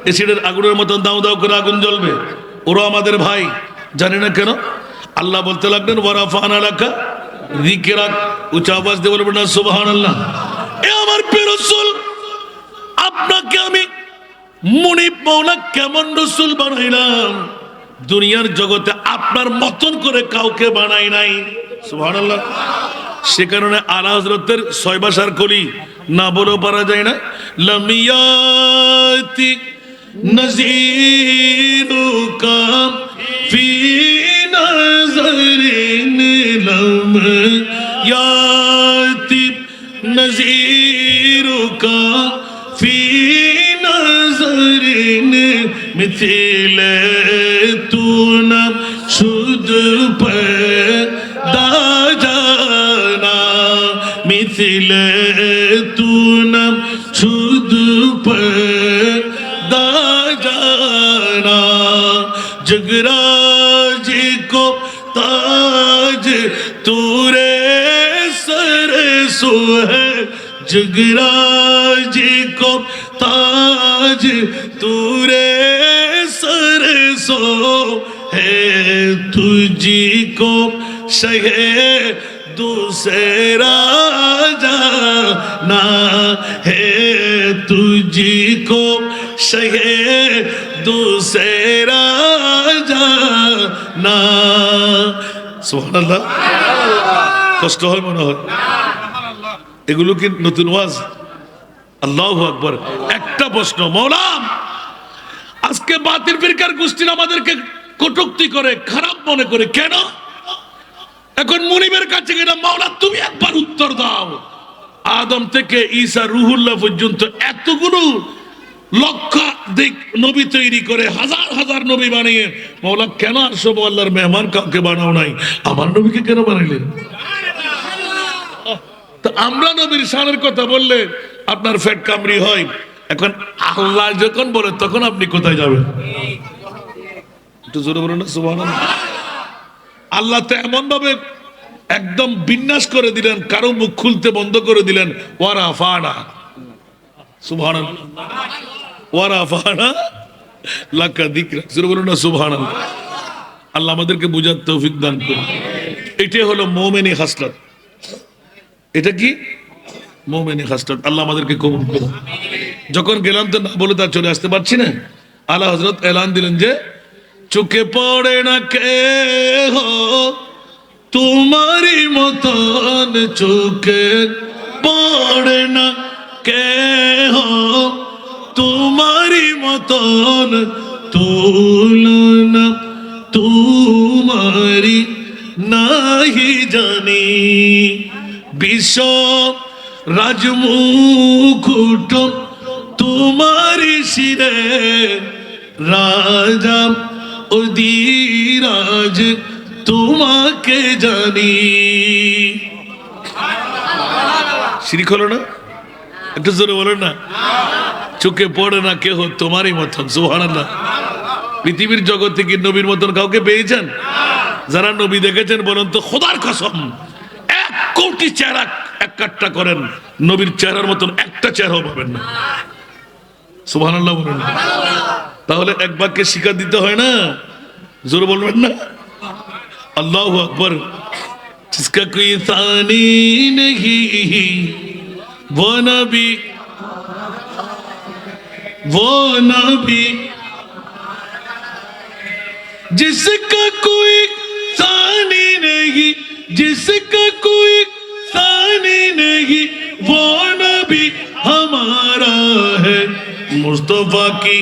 এসিডের আগুনের মতন দাউ দাউ করে আগুন জ্বলবে। ওরা আমাদের ভাই, জানি না কেন। আল্লাহ বলতে লাগলেন ওয়ারাফানা লাকা যিকরাক, উচ্চ আওয়াজ দিয়ে বলবেন না সুবহানাল্লাহ। এ আমার প্রিয় রাসূল, আপনাকে আমি মুনিব মাওলা কেমন রাসূল বানাইলাম, দুনিয়ার জগতে আপনার মতন করে কাউকে বানাই নাই, সুবহানাল্লাহ। সে কারণে আলা হযরতের 6 ভাষার কলি না বলেও পারা যায় না। লামিয়াতি নজিরুকা ফি নজরিন मिथिले तू न शुद्ध पैदा जाना मिथिले तू न शुद्ध पैदा जाना जगराज को ताज तूरे सर सो है जगराज को ताज तूरे सर सो है तुझी को शहे दूसरा जाना है तुझी को शहे दूसरा जाना সুবহানাল্লাহ কষ্ট হয় মনে হয় এগুলো কি নতুন ওয়াজ আল্লাহু আকবার একটা প্রশ্ন মাওলা আজকে বাতিল ফিরকার গোষ্ঠীরা আমাদেরকে কটূক্তি করে খারাপ মনে করে কেন এখন মুনিবের কাছে গেলে মাওলা তুমি একবার উত্তর দাও আদম থেকে ঈসা রুহুল্লাহ পর্যন্ত এতগুলো লক্ষাধিক নবী তৈরি করে হাজার হাজার নবী বানিয়ে মাওলা কেন আর সব আল্লাহর মেহমান কাউকে বানাও নাই আমার নবীকে কেন বানাইলেন তো আমরা নবীর শানের কথা বললে আপনার ফেট কামড়ি হয় এখন আল্লাহ যখন বলে তখন আপনি কোথায় যাবেন একটু জোরে বলুন না সুবহানাল্লাহ আল্লাহ তো এমন ভাবে একদম বিন্যাস করে দিলেন কারো মুখ খুলতে বন্ধ করে দিলেন ওয়ারা ফানা সুবহানাল্লাহ ওয়ারা ফানা লাকা যিকরা জোরে বলুন না সুবহানাল্লাহ আল্লাহ আমাদেরকে বুঝার তৌফিক দান করুন এটাই হলো মুমিনি খাসলাত এটা কি মুমিনি খাসলাত আল্লাহ আমাদেরকে কবুল করুন যখন গেলাম তো না বলে তার চলে আসতে পারছি না আলা হযরত এলান দিলেন যে চোখে পড়ে না কে হো তোমারি মতন চোখে পড়ে না কে হো তোমারি মতন তুলনা তোমারি নাহি জানি বিশ্ব রাজমুকুট তোমারি শিরে রাজা অধিরাজ তোমাকে জানি শিরিক হলো না একটু জোরে বলেন না চোখে পড়ে না কেহ তোমারই মতন সুবহানাল্লাহ পৃথিবীর জগতে কি নবীর মতন কাউকে পেয়েছেন যারা নবী দেখেছেন বলেন তো খোদার কসম 1 কোটি চেহারা এক কাট্টা করেন নবীর চেহারার মতন একটা চেহারাও পাবেন না সুবহানাল্লাহ বলেন তাহলে এক বাক্যে শিক্ষা দিতে হয় না জোরে বলবেন না আল্লাহু আকবার जिसका कोई सानी नहीं वो नबी जिसका कोई सानी नहीं जिसका कोई सानी नहीं वो नबी हमारा है मुस्तफा की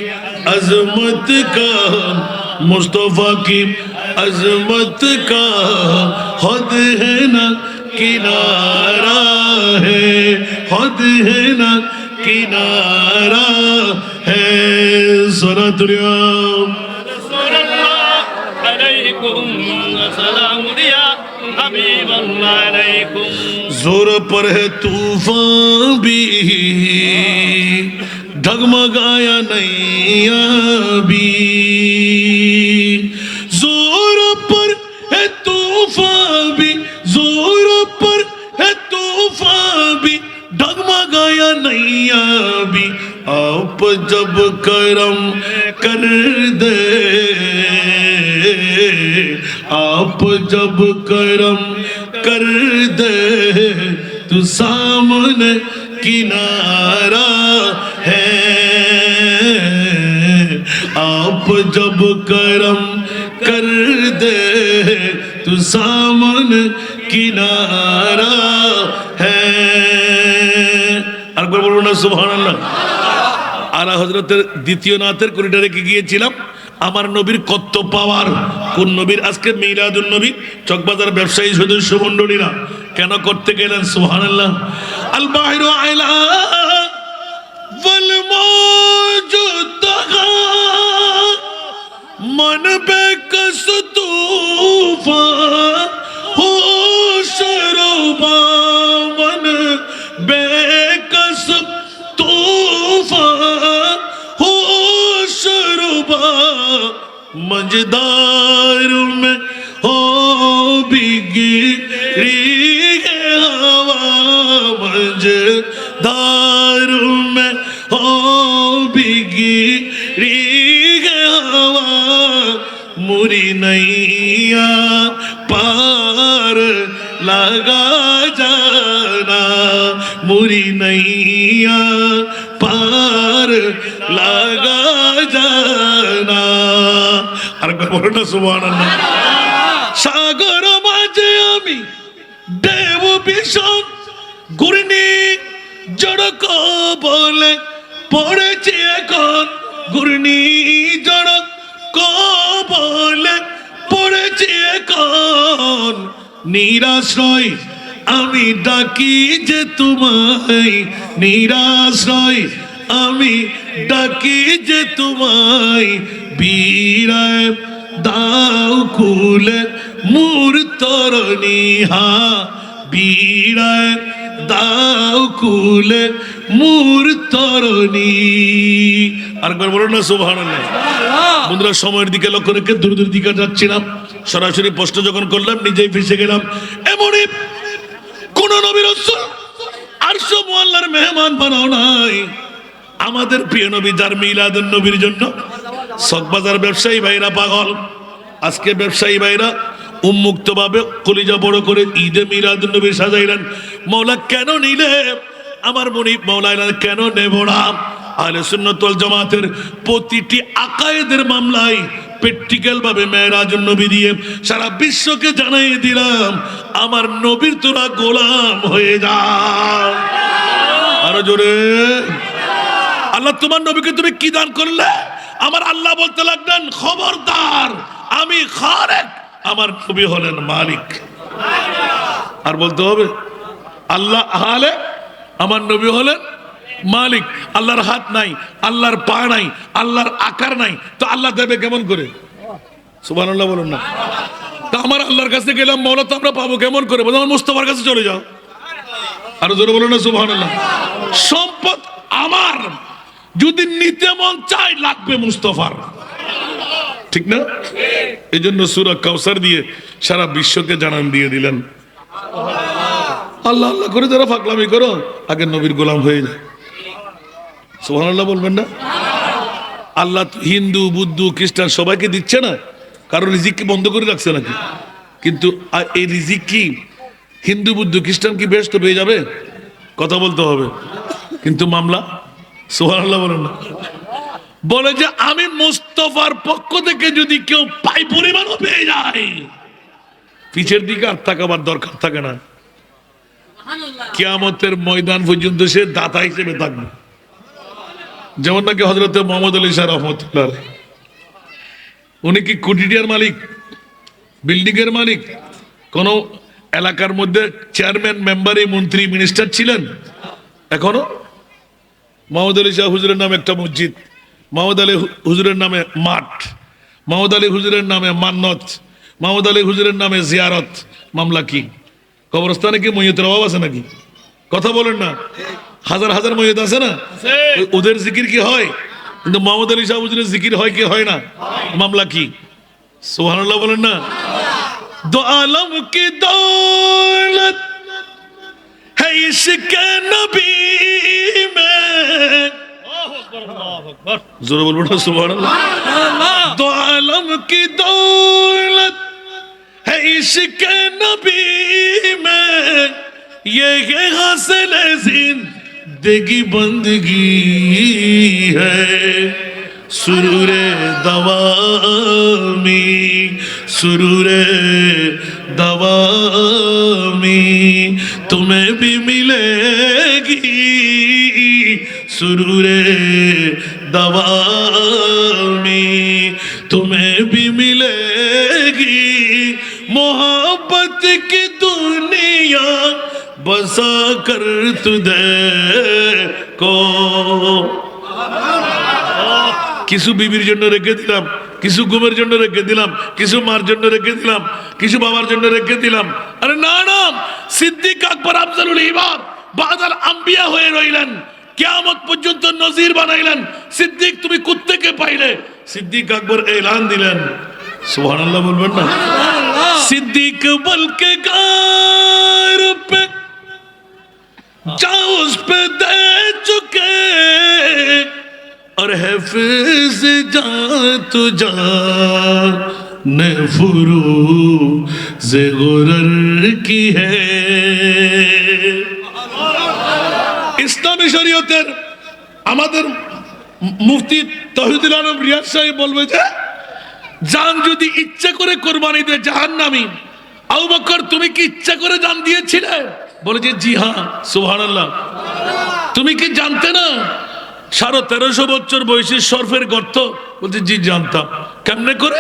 अजमत का मुस्तफा की अजमत का खुद है ना किनारा है खुद है ना किनारा है सलातुल्लाह अलैकुम सलाम दिया हबीब अल्लाह अलैकुम जोर पर है तूफान भी डगमगाया नैया भी जोर पर है तूफान भी जोर पर है तूफान भी डगमगाया नैया भी आप जब करम कर दे आप जब करम कर दे तो सामने किनारा है आप जब करम कर दे तो सामने किनारा है আর বলবো না সুবহানাল্লাহ আলা হযরতের দ্বিতীয় নাতের করিডোরে গিয়েছিলাম আমার নবীর কত পাওয়ার কোন নবীর আজকে মিলাদুন নবী চকবাজার ব্যবসায়ী সদস্য মণ্ডলীরা কেন করতে গেলেন সুবহানাল্লাহ আল বাহিরু আলা ওয়াল মাওজুদ मन बेकस तूफान हो शरोबा मन बेकस तूफान हो शरोबा मजदार में हो बिगड़ी हवा मजदार में हो बिगड़ी हवा मुरी नैया पार लगा जाना मुरी नैया पार लगा जाना अरे बोलो ना सुबहानाल्लाह सागर माझे आमी देव भीषण घूर्णी जड़क बोले पड़ेছে এখন ঘূর্ণি জড়ক বলে পড়েছে এখন নিরাশ্রয় আমি ডাকি যে তোমায় নিরাশ্রয় আমি ডাকি যে তোমায় বীরায় দাও কুলে মূর তরণী হা বীরায় দাও কুলে মূর তরণী আরেকবার বলো না সুবহানাল্লাহ বন্ধুরা সময়ের দিকে লক্ষ্য রেখে দূর দূর দিকে যাচ্ছিলাম সরাসরি প্রশ্ন যখন করলাম নিজেই ফেসে গেলাম এমনই কোন নবী রাসূল আরশ মুআল্লার মেহমান বানাও নাই আমাদের প্রিয় নবী যার মিলাদুন নবীর জন্য চকবাজার ব্যবসায়ী ভাইরা পাগল আজকে ব্যবসায়ী ভাইরা উন্মুক্ত ভাবে কলিজা বড় করে ঈদে মিলাদুন নবী সাজাইলেন মাওলা কেন নিলে আমার মনিব মাওলানা কেন নেব না আহলে সুন্নাত ওয়াল জামাতের প্রতিটি আকায়েদের মামলায় প্র্যাকটিক্যাল ভাবে মেরাজুন নবী দিয়ে সারা বিশ্বকে জানিয়ে দিলাম আমার নবীর তোরা গোলাম হয়ে যাও আরো জোরে আল্লাহ তোমার নবীকে তুমি কি দান করলে আমার আল্লাহ বলতে লাগলেন খবরদার আমি খালেক আমার নবী হলেন মালিক আর বলতে হবে আল্লাহ খালেক আমার নবী হলেন মালিক আল্লাহর হাত নাই আল্লাহর পা নাই আল্লাহর আকার নাই তো আল্লাহ দেবে কেমন করে সুবহানাল্লাহ বলুন না তা আমার আল্লাহর কাছে গেলাম মাওলা তো আমরা পাবো কেমন করে বলো আমার মুস্তাফার কাছে চলে যাও আরো জোরে বলুন না সুবহানাল্লাহ সম্পদ আমার যদি নিতে মন চাই লাগবে মুস্তাফার ঠিক না এই জন্য সূরা কাউসার দিয়ে সারা বিশ্বকে জানান দিয়ে দিলেন আল্লাহ আল্লাহ করে যারা ফাকলামি করো আগে নবীর গোলাম হয়ে যায় সুবহানাল্লাহ বলবেন না আল্লাহ হিন্দু বুদ্ধ খ্রিস্টান সবাইকে দিচ্ছে না কারণ রিজিক কি বন্ধ করে রাখছে নাকি কিন্তু এই রিজিক কি হিন্দু বুদ্ধ খ্রিস্টান কি বেশ তো পেয়ে যাবে কথা বলতে হবে কিন্তু মামলা সুবহানাল্লাহ বলেন না বলে যে আমি মুস্তাফার পক্ষ থেকে যদি কেউ পাই পরিমাণও পেয়ে যায় পিছের দিকে আর তাকাবার দরকার থাকে না কিয়ামতের ময়দান পর্যন্ত সে দাতা হিসেবে থাকবে যেমন নাকি হযরত মুহাম্মদ আলী শাহ রহমাতুল্লাহ উনি কি কোটিটিয়ার মালিক বিল্ডিং এর মালিক কোন এলাকার মধ্যে চেয়ারম্যান মেম্বার মন্ত্রী মিনিস্টার ছিলেন এখনো মুহাম্মদ আলী শাহ হুজুরের নামে একটা মসজিদ মুহাম্মদ আলী হুজুরের নামে মাঠ মুহাম্মদ আলী হুজুরের নামে মান্নত মুহাম্মদ আলী হুজুরের নামে জিয়ারত মামলা কি কবরস্থানে কি মইয়তের অভাব আছে নাকি কথা বলেন না হাজার হাজার মইয়ত আছে না ওদের জিকির কি হয় কিন্তু মুহাম্মদ আলী শাহ হুজুরের জিকির হয় কি হয় না মামলা কি সুবহানাল্লাহ বলেন না দো আলম কি দৌলত है इश्क नबी में जोर बोल बेटा सुभान अल्लाह दो आलम की दौलत है इश्क नबी में ये हासिल जिंदगी बंदगी है सुरूरे दवामी सुरूरे दवामी तुम्हें भी मिलेगी सुरूरे दवामी तुम्हें भी मिलेगी मोहब्बत की दुनिया बसा कर तुझे को কিছু বিবির জন্য রেখে দিলাম, কিছু ঘুমের জন্য রেখে দিলাম, কিছু মার জন্য রেখে দিলাম, কিছু বাবার জন্য রেখে দিলাম। আরে না না, সিদ্দিক আকবর আফজালুল ইবাদ বাদাল আম্বিয়া হয়ে রইলেন, কিয়ামত পর্যন্ত নজির বানাইলেন। সিদ্দিক তুমি কোত্থেকে পাইলে? সিদ্দিক আকবর এলান দিলেন, সুবহানাল্লাহ বলবেন না? सिद्दीक बल के गार पे जा उस पे दे चुके और हैफिज जा तु जा ने फुरूज़ गुरर की है। ইসলামী শরীয়তের আমাদের মুফতি তৌহিদুল আলম রিয়াজ সাহেব বলবে যে জান যদি ইচ্ছা করে কোরবানি দেয় জাহান্নামী। আবু বকর তুমি কি ইচ্ছা করে জান দিয়েছিলে? বলে যে জি হ্যাঁ। সুবহানাল্লাহ। তুমি কি জানতে না 1350 বছর বয়সী সরফের গর্ত? বলছে জি জানতাম। কেমনে করে?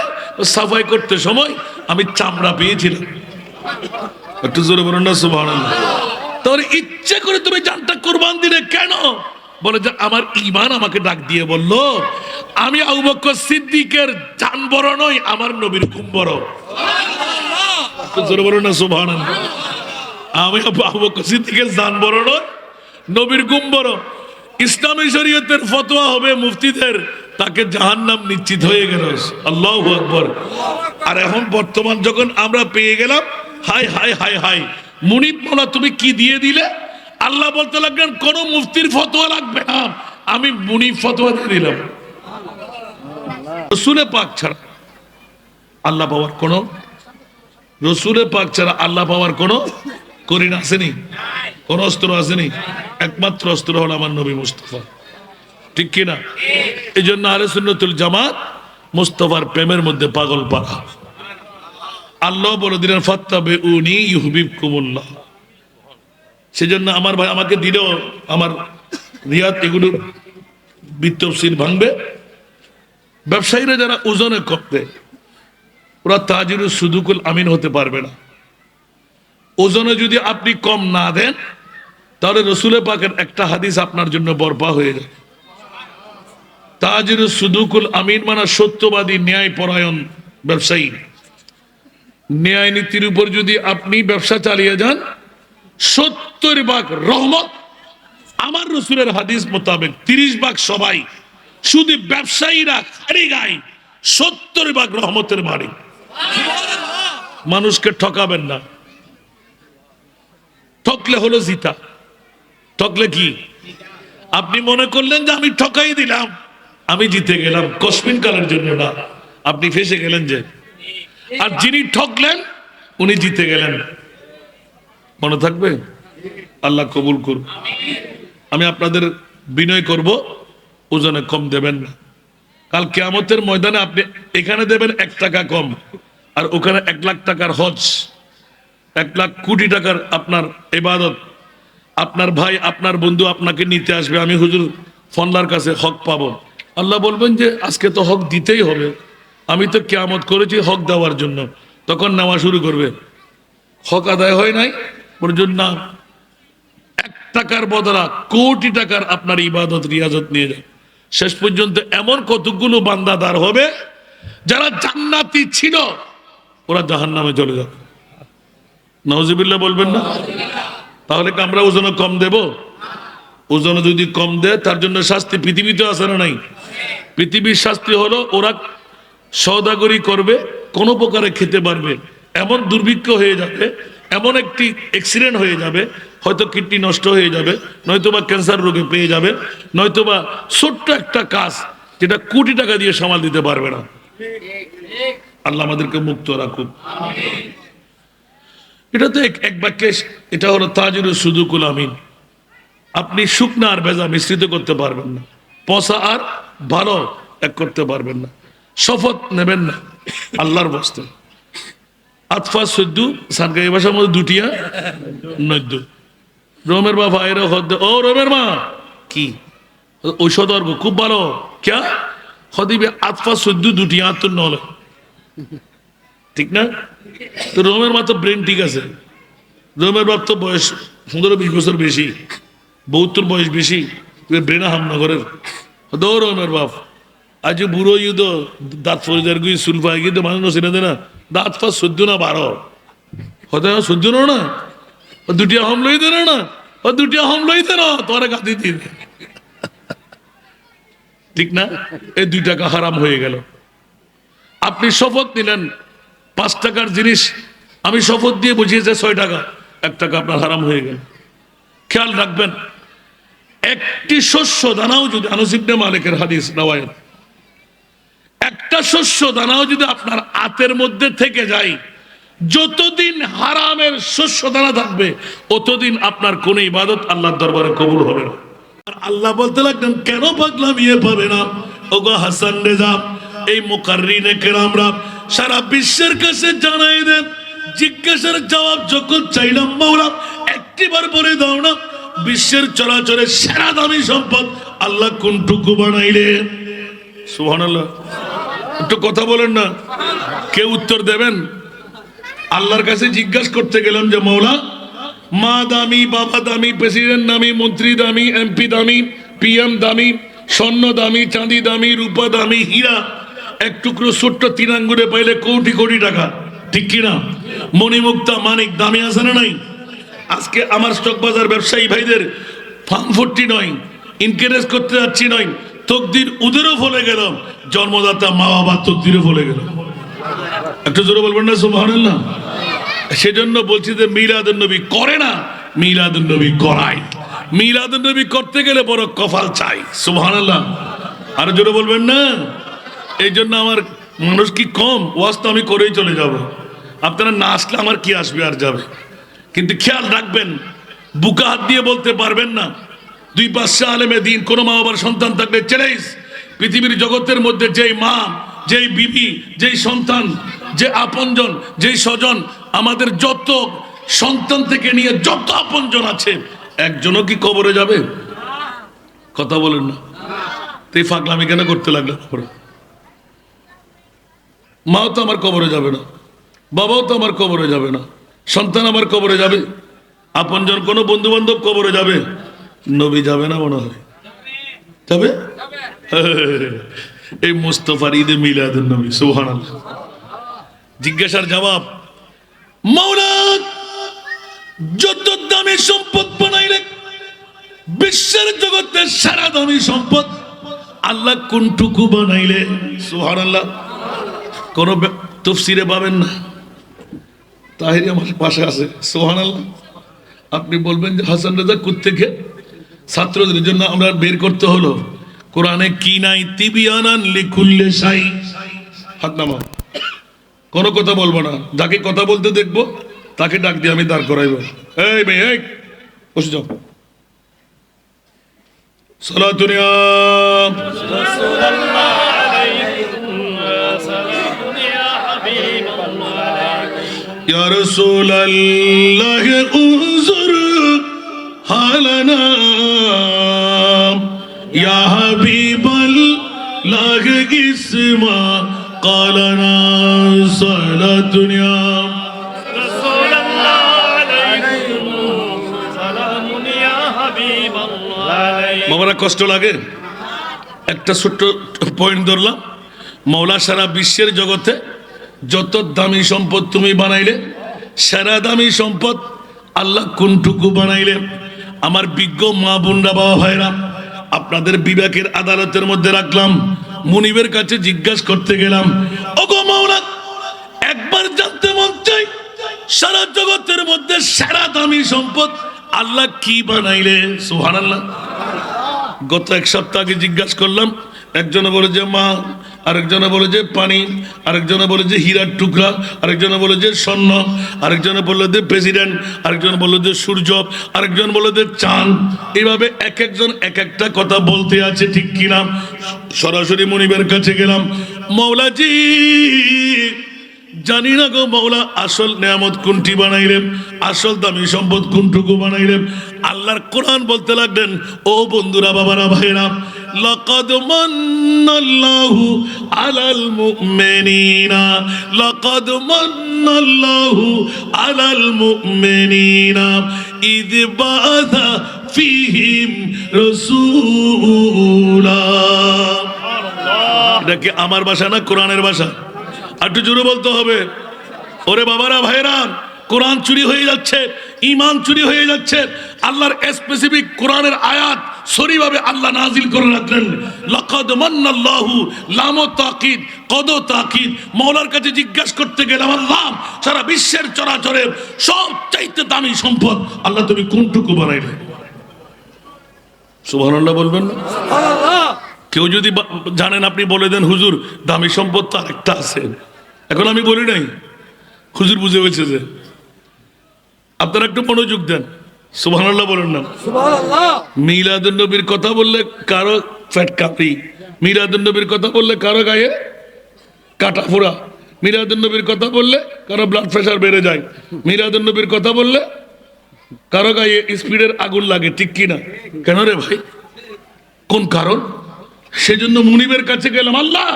সাফাই করতে সময় আমি চামড়া পেয়েছিলাম। একটু জোরে বলুন না সুবহানাল্লাহ। তাহলে ইচ্ছা করে তুমি জানটা কোরবান দিলে কেন? বলে যে আমার ঈমান আমাকে ডাক দিয়ে বলল আমি আবু বকর সিদ্দিকের জান বড় নই, আমার নবীর ঘুম বড়। জোরে বলুন না সুবহানাল্লাহ। আমি আবু বকর সিদ্দিকের জান বড় নয়, নবীর ঘুম বড়। ইসলামী শরীয়তের ফতোয়া হবে মুফতিদের, তাকে জাহান্নাম নিশ্চিত হয়ে গেল। আল্লাহু আকবার। আর এখন বর্তমান যখন আমরা পেয়ে গেলাম, হাই হাই হাই হাই, মুনিব মোলা তুমি কি দিয়ে দিলে? আল্লাহ বলতে লাগলেন কোন মুফতির ফতোয়া লাগবে না, আমি মুনিব ফতোয়া দিয়ে দিলাম। রসুলে পাক ছাড়া আল্লাহ পাওয়ার কোন, রসুলে পাক ছাড়া আল্লাহ পাওয়ার কোন করিনা আসেনি, কোন অস্ত্র আসেনি। একমাত্র অস্ত্র হল আমার নবী মুস্তাফা। ঠিক কিনা? এই জন্য আহলে সুন্নাতুল জামাত মুস্তাফার প্রেমের মধ্যে পাগল পাড়া। আল্লাহ বলে দিলেন ফাত্তাবিউনি ইউহিব্বুকুমুল্লাহ। সেজন্য আমার ভাই আমাকে দিলেও আমার রিয়াদ এগুলো বিত্তশীল ভাঙবে। ব্যবসায়ীরা যারা ওজনে করতে, ওরা তাজিরুল সুদুকুল আমিন হতে পারবে না। ওজনে যদি আপনি কম না দেন তাহলে রসুলে পাকের একটা হাদিস আপনার জন্য বরপা হয়ে যায়। তাজিরুল সুদুকুল আমিন মানে সত্যবাদী ন্যায় পরায়ণ ব্যবসায়ী। ন্যায় নীতির উপর যদি আপনি ব্যবসা চালিয়ে যান 70 ভাগ রহমত আমার রসুলের হাদিস মোতাবেক, 30 ভাগ সবাই, শুধু ব্যবসায়ীরা খালি গায় 70 ভাগ রহমতের বাড়ি। মানুষকে ঠকাবেন না। ঠকলে হলো জিতা। ঠকলে কি? আপনি মনে করলেন যে আমি ঠকাই দিলাম, আমি জিতে গেলাম, কসমিন কালের জন্য না, আপনি ফেসে গেলেন যে। আর যিনি ঠকলেন উনি জিতে গেলেন। মনে থাকবে? আল্লাহ কবুল করুন। আমি আপনাদের বিনয় করব, ওজনে কম দেবেন না। কাল কিয়ামতের ময়দানে আপনি এখানে দেবেন 1 টাকা কম, আর ওখানে 1 লাখ টাকার হজ, 1 লাখ কোটি টাকার আপনার ইবাদত। আপনার ভাই আপনার বন্ধু আপনাকে নিতে আসবে, আমি হুজুর ফনলার কাছে হক পাবো। আল্লাহ বলবেন যে আজকে তো হক দিতেই হবে, আমি তো কিয়ামত করেছি হক দেওয়ার জন্য। তখন নেওয়া শুরু করবে। হক আদায় হয় নাই পর্যন্ত না, 1 টাকার বদলা কোটি টাকার আপনার ইবাদত রিয়াজত নিয়ে যায়। শেষ পর্যন্ত এমন কতগুলো বান্দাদার হবে যারা জান্নাতি ছিল, ওরা জাহান্নামে চলে যাবে। নাউজুবিল্লাহ বলবেন না? তাহলে কি আমরা ওজনে কম দেব? ওজনে যদি কম দেয় তার জন্য শাস্তি পৃথিবীতে আছে না নাই? পৃথিবীর শাস্তি হলো ওরা সওদাগরি করবে, কোন প্রকারে খেতে পারবে, এমন দুর্ভিক্ষ হয়ে যাবে, এমন একটি অ্যাক্সিডেন্ট হয়ে যাবে, হয়তো কিডনি নষ্ট হয়ে যাবে, নয়তোবা ক্যান্সার রোগে পেয়ে যাবে, নয়তোবা ছোট্ট একটা কাজ যেটা কোটি টাকা দিয়ে সামাল দিতে পারবে না। আল্লাহ আমাদেরকে মুক্ত রাখুক। এটা তো এক বাক্যে, এটা হলো তাজিরুল সুদুকুল আমিন। আপনি শুকনা আর ভেজা মিশ্রিত করতে পারবেন না, পচা আর ভালো এক করতে পারবেন না। শপথ নেবেন না আল্লাহর বস্তে। আতফা সদ্দু সানকাই ভাষার মধ্যে দুটিয়া নদ্দু। রোমের মা ভাইরা হদ্দে, ও রোমের মা কি ঔষধ খুব ভালো ক্যা হদিবে আতফা সদ্দু দুটিয়া তো নলে, ঠিক না? তো রোমের মা তো ব্রেন ঠিক আছে, রোমের বাপ তো বয়স 15-20 বছর বেশি, 72 বয়স বেশি, ব্রেনা হামনগরের রোমের বাপ আজ বুড়ো ইউদ দাঁত ফরিদার গুই সুলফাই কিন্তু মানুষ নসিনে দে না দাঁত ফা 14 না 12 হতে 14 না ও দুটিয়া হম লই দে না ও দুটিয়া হম লই দে না তোরে গাদি দিন ঠিক না এই 2 টাকা হারাম হয়ে গেল আপনি শপথ নিলেন 5 টাকার জিনিস আমি শপথ দিয়ে বুঝিয়েছে 6 টাকা 1 টাকা আপনার হারাম হয়ে গেল খেয়াল রাখবেন একটি শস্য দানাও যদি আনাস ইবনে মালিকের হাদিস রওয়ায়াত একটা শস্য দানাও যদি আপনার আতের মধ্যে থেকে যায় যতদিন হারামের শস্য দানা থাকবে ততদিন আপনার কোন ইবাদত আল্লাহর দরবারে কবুল হবে না আর আল্লাহ বলতে লাগলেন কেন পাগলাম ইয়ে পাবে না ওগো হাসান রেজা এই মুকাররিনে কেরামরা সারা বিশ্বের কাছে জানাই দেন জিজ্ঞাসার জবাব যখন চাইলাম মাওলা একটিবার বলে দাও না বিশ্বের চরাচরের সেরা দামি সম্পদ আল্লাহ কোনটুকু বানাইলেন সুবহানাল্লাহ একটু কথা বলেন না কে উত্তর দেবেন আল্লাহর কাছে জিজ্ঞাসা করতে গেলাম যে মাওলা মা দামি বাবা দামি প্রেসিডেন্ট দামি মন্ত্রী দামি এমপি দামি পিএম দামি স্বর্ণ দামি চাঁদি দামি রূপা দামি হীরা এক টুকরো ছোট্ট 3 আঙ্গুরে পাইলে কোটি কোটি টাকা ঠিক কিনা মণিমুক্তা মানিক দামি আছে না নাই আজকে আমার স্টক বাজার ব্যবসায়ী ভাইদের ফার্মফুটি নয় ইনকারেজ করতে যাচ্ছি নয় তকদির উদেরও ফলে গেল জন্মদাতা মা বাবা তকদিরও ফলে গেল একটু জোরে বলবেন না সুবহানাল্লাহ সেজন্য বলছি যে মিলাদুন নবী করে না মিলাদুন নবী করায় মিলাদুন নবী করতে গেলে বড় কপাল চাই সুবহানাল্লাহ আর জোরে বলবেন না এই জন্য আমার মানুষ কি কম ওয়াজ তো আমি করেই চলে যাব আপনারা না আসলে আমার কি আসবে আর যাবে কিন্তু খেয়াল রাখবেন বুকা হাত দিয়ে বলতে পারবেন না 2 বাদশা আলেমে দিন কোন মা বাবার সন্তান থাকলে চ্যালেঞ্জ পৃথিবীর জগতের মধ্যে যেই মা যেই বিবি যেই সন্তান যে আপনজন যেই স্বজন আমাদের যত সন্তান থেকে নিয়ে যত আপনজন আছে একজনও কি কবরে যাবে কথা বলেন না তুই ফাগলামি কেন করতে লাগলো মাও তো আমার কবরে যাবে না বাবাও তো আমার কবরে যাবে না সন্তান আমার কবরে যাবে আপনজন কোন বন্ধু বান্ধব কবরে যাবে নবী যাবে না মনে হয় যাবে এই মুস্তাফার ঈদে মিলাদুন নবী সুবহানাল্লাহ জিজ্ঞাসার জবাব মাওলা যত দামি সম্পদ বানাইলে বিশ্বের জগতের সারা দামি সম্পদ আল্লাহ কোনটুকু বানাইলে সুবহানাল্লাহ কোন তাফসীরে পাবেন না তাহিরি আমার পাশে আছে সুবহানাল্লাহ আপনি বলবেন যে হাসান রাজা কোত্থেকে ছাত্রদের জন্য আমরা বের করতে হলো কোরআনে কি নাই তিবিয়ানান লিকুল্লি শাই হাত নামাও কোনো কথা বলবো না যাকে কথা বলতে দেখবো তাকে ডাক দিয়ে আমি দাঁড় করাইব এই মেয়ে এই বসে যাও সালাতুন ইয়া রাসূলুল্লাহ আলাইকুম সালাতুন ইয়া হাবিবাল্লাহ ইয়া রাসূলুল্লাহ উযুর হালানা ইয়া হাবিবাল্লাহ ইসমা قالنا صلاة يا رسول الله عليكم سلام يا حبيب الله মামারা কষ্ট লাগে একটা ছোট্ট পয়েন্ট ধরলাম মাওলা সারা বিশ্বের জগতে যত দামি সম্পদ তুমি বানাইলে সারা দামি সম্পদ আল্লাহ কোনটুকু বানাইলে আমার বিজ্ঞ মা বোনরা বাবা ভাইরা আপনাদের বিবেকের আদালতের মধ্যে রাখলাম মুনিবের কাছে জিজ্ঞাসা করতে গেলাম ওগো মাওলা একবার জানতে মন চাই সারা জগতের মধ্যে সারা দামি সম্পদ আল্লাহ কি বানাইলে সুবহানাল্লাহ গত 1 সপ্তাহ আগে জিজ্ঞাসা করলাম একজনে বলে যে মা আরেকজনে বলে যে পানি আরেকজনে বলে যে হীরার টুকরা আরেকজনে বলে যে স্বর্ণ আরেকজনে বললো যে প্রেসিডেন্ট আরেকজন বললো যে সূর্য আরেকজন বললো যে চাঁদ এইভাবে এক একজন এক একটা কথা বলতে আছে ঠিক কিনা সরাসরি মুনিবের কাছে গেলাম মাওলাজি জানি না গো মাওলা আসল নিয়ামত কোনটি বানাইলেন আসল দামি সম্পদ কোনটুকু বানাইলেন আল্লাহর কোরআন বলতে লাগলেন ও বন্ধুরা বাবারা ভাইরা লাকাদ মান্নাল্লাহু আলাল মুমিনিনা লাকাদ মান্নাল্লাহু আলাল মুমিনিনা ইদ বাআসা ফীহিম রাসূলা এটা কি আমার ভাষা না কোরআনের ভাষা? আর একটু জোরে বলতে হবে। ওরে বাবারা ভাইরা, কোরআন চুরি হয়ে যাচ্ছে, ঈমান চুরি হয়ে যাচ্ছে। আল্লাহর স্পেসিফিক কোরআনের আয়াত সরিভাবে আল্লাহ নাজিল করে রাখলেন। লাকাদ মান্নাল্লাহু, লাম তাকিদ, কদ তাকিদ। মাওলার কাছে জিজ্ঞাসা করতে গেলাম, আল্লাহ সারা বিশ্বের চরাচরের সবচাইতে দামি সম্পদ আল্লাহ তুমি কোনটুকু বানাইলে? সুবহানাল্লাহ বলবেন না? কেউ যদি জানেন আপনি বলে দেন, হুজুর দামি সম্পদ তো আরেকটা আছে। এখন আমি বলি নাই, হুজুর বুঝে গেছে যে। আপনারা একটু মনোযোগ দেন, সুবহানাল্লাহ বলেন না? মিলাদুন নবীর কথা বললে কারো পেট কাঁপি, মিলাদুন নবীর কথা বললে কারো গায়ে কাটা ফোড়া, মিলাদুন নবীর কথা বললে কারো ব্লাড প্রেশার বেড়ে যায়, মিলাদুন নবীর কথা বললে কারো গায়ে স্পিডের আগুন লাগে, ঠিক কিনা? কেন রে ভাই, কোন কারণ? সেজন্য মুনিবের কাছে গেলাম, আল্লাহ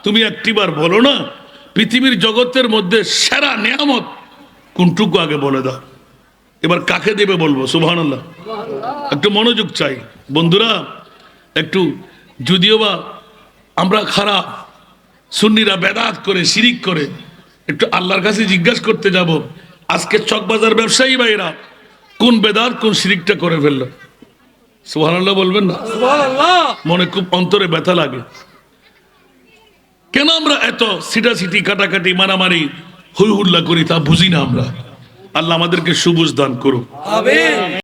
তুমি একটিবার বলো না পৃথিবীর জগতের মধ্যে সেরা নিয়ামত কোনটুকু আগে বলে দাও, এবার কাকে দেবে বলবো। সুবহানাল্লাহ। একটু মনোযোগ চাই বন্ধুরা। একটু যদিও বা আমরা খারাপ, সুন্নিরা বেদাত করে, শিরিক করে, একটু আল্লাহর কাছে জিজ্ঞাসা করতে যাব, আজকে চকবাজার ব্যবসায়ী ভাইরা কোন বেদাত কোন শিরিকটা করে ফেললো? সুবহানাল্লাহ বলবেন না? মনে খুব অন্তরে ব্যথা লাগে। কেন আমরা এত সিটাসিটি, কাটাকাটি, মারামারি, হই হুল্লা করি তা বুঝি না আমরা। আল্লাহ আমাদেরকে সুবুঝ দান করুক।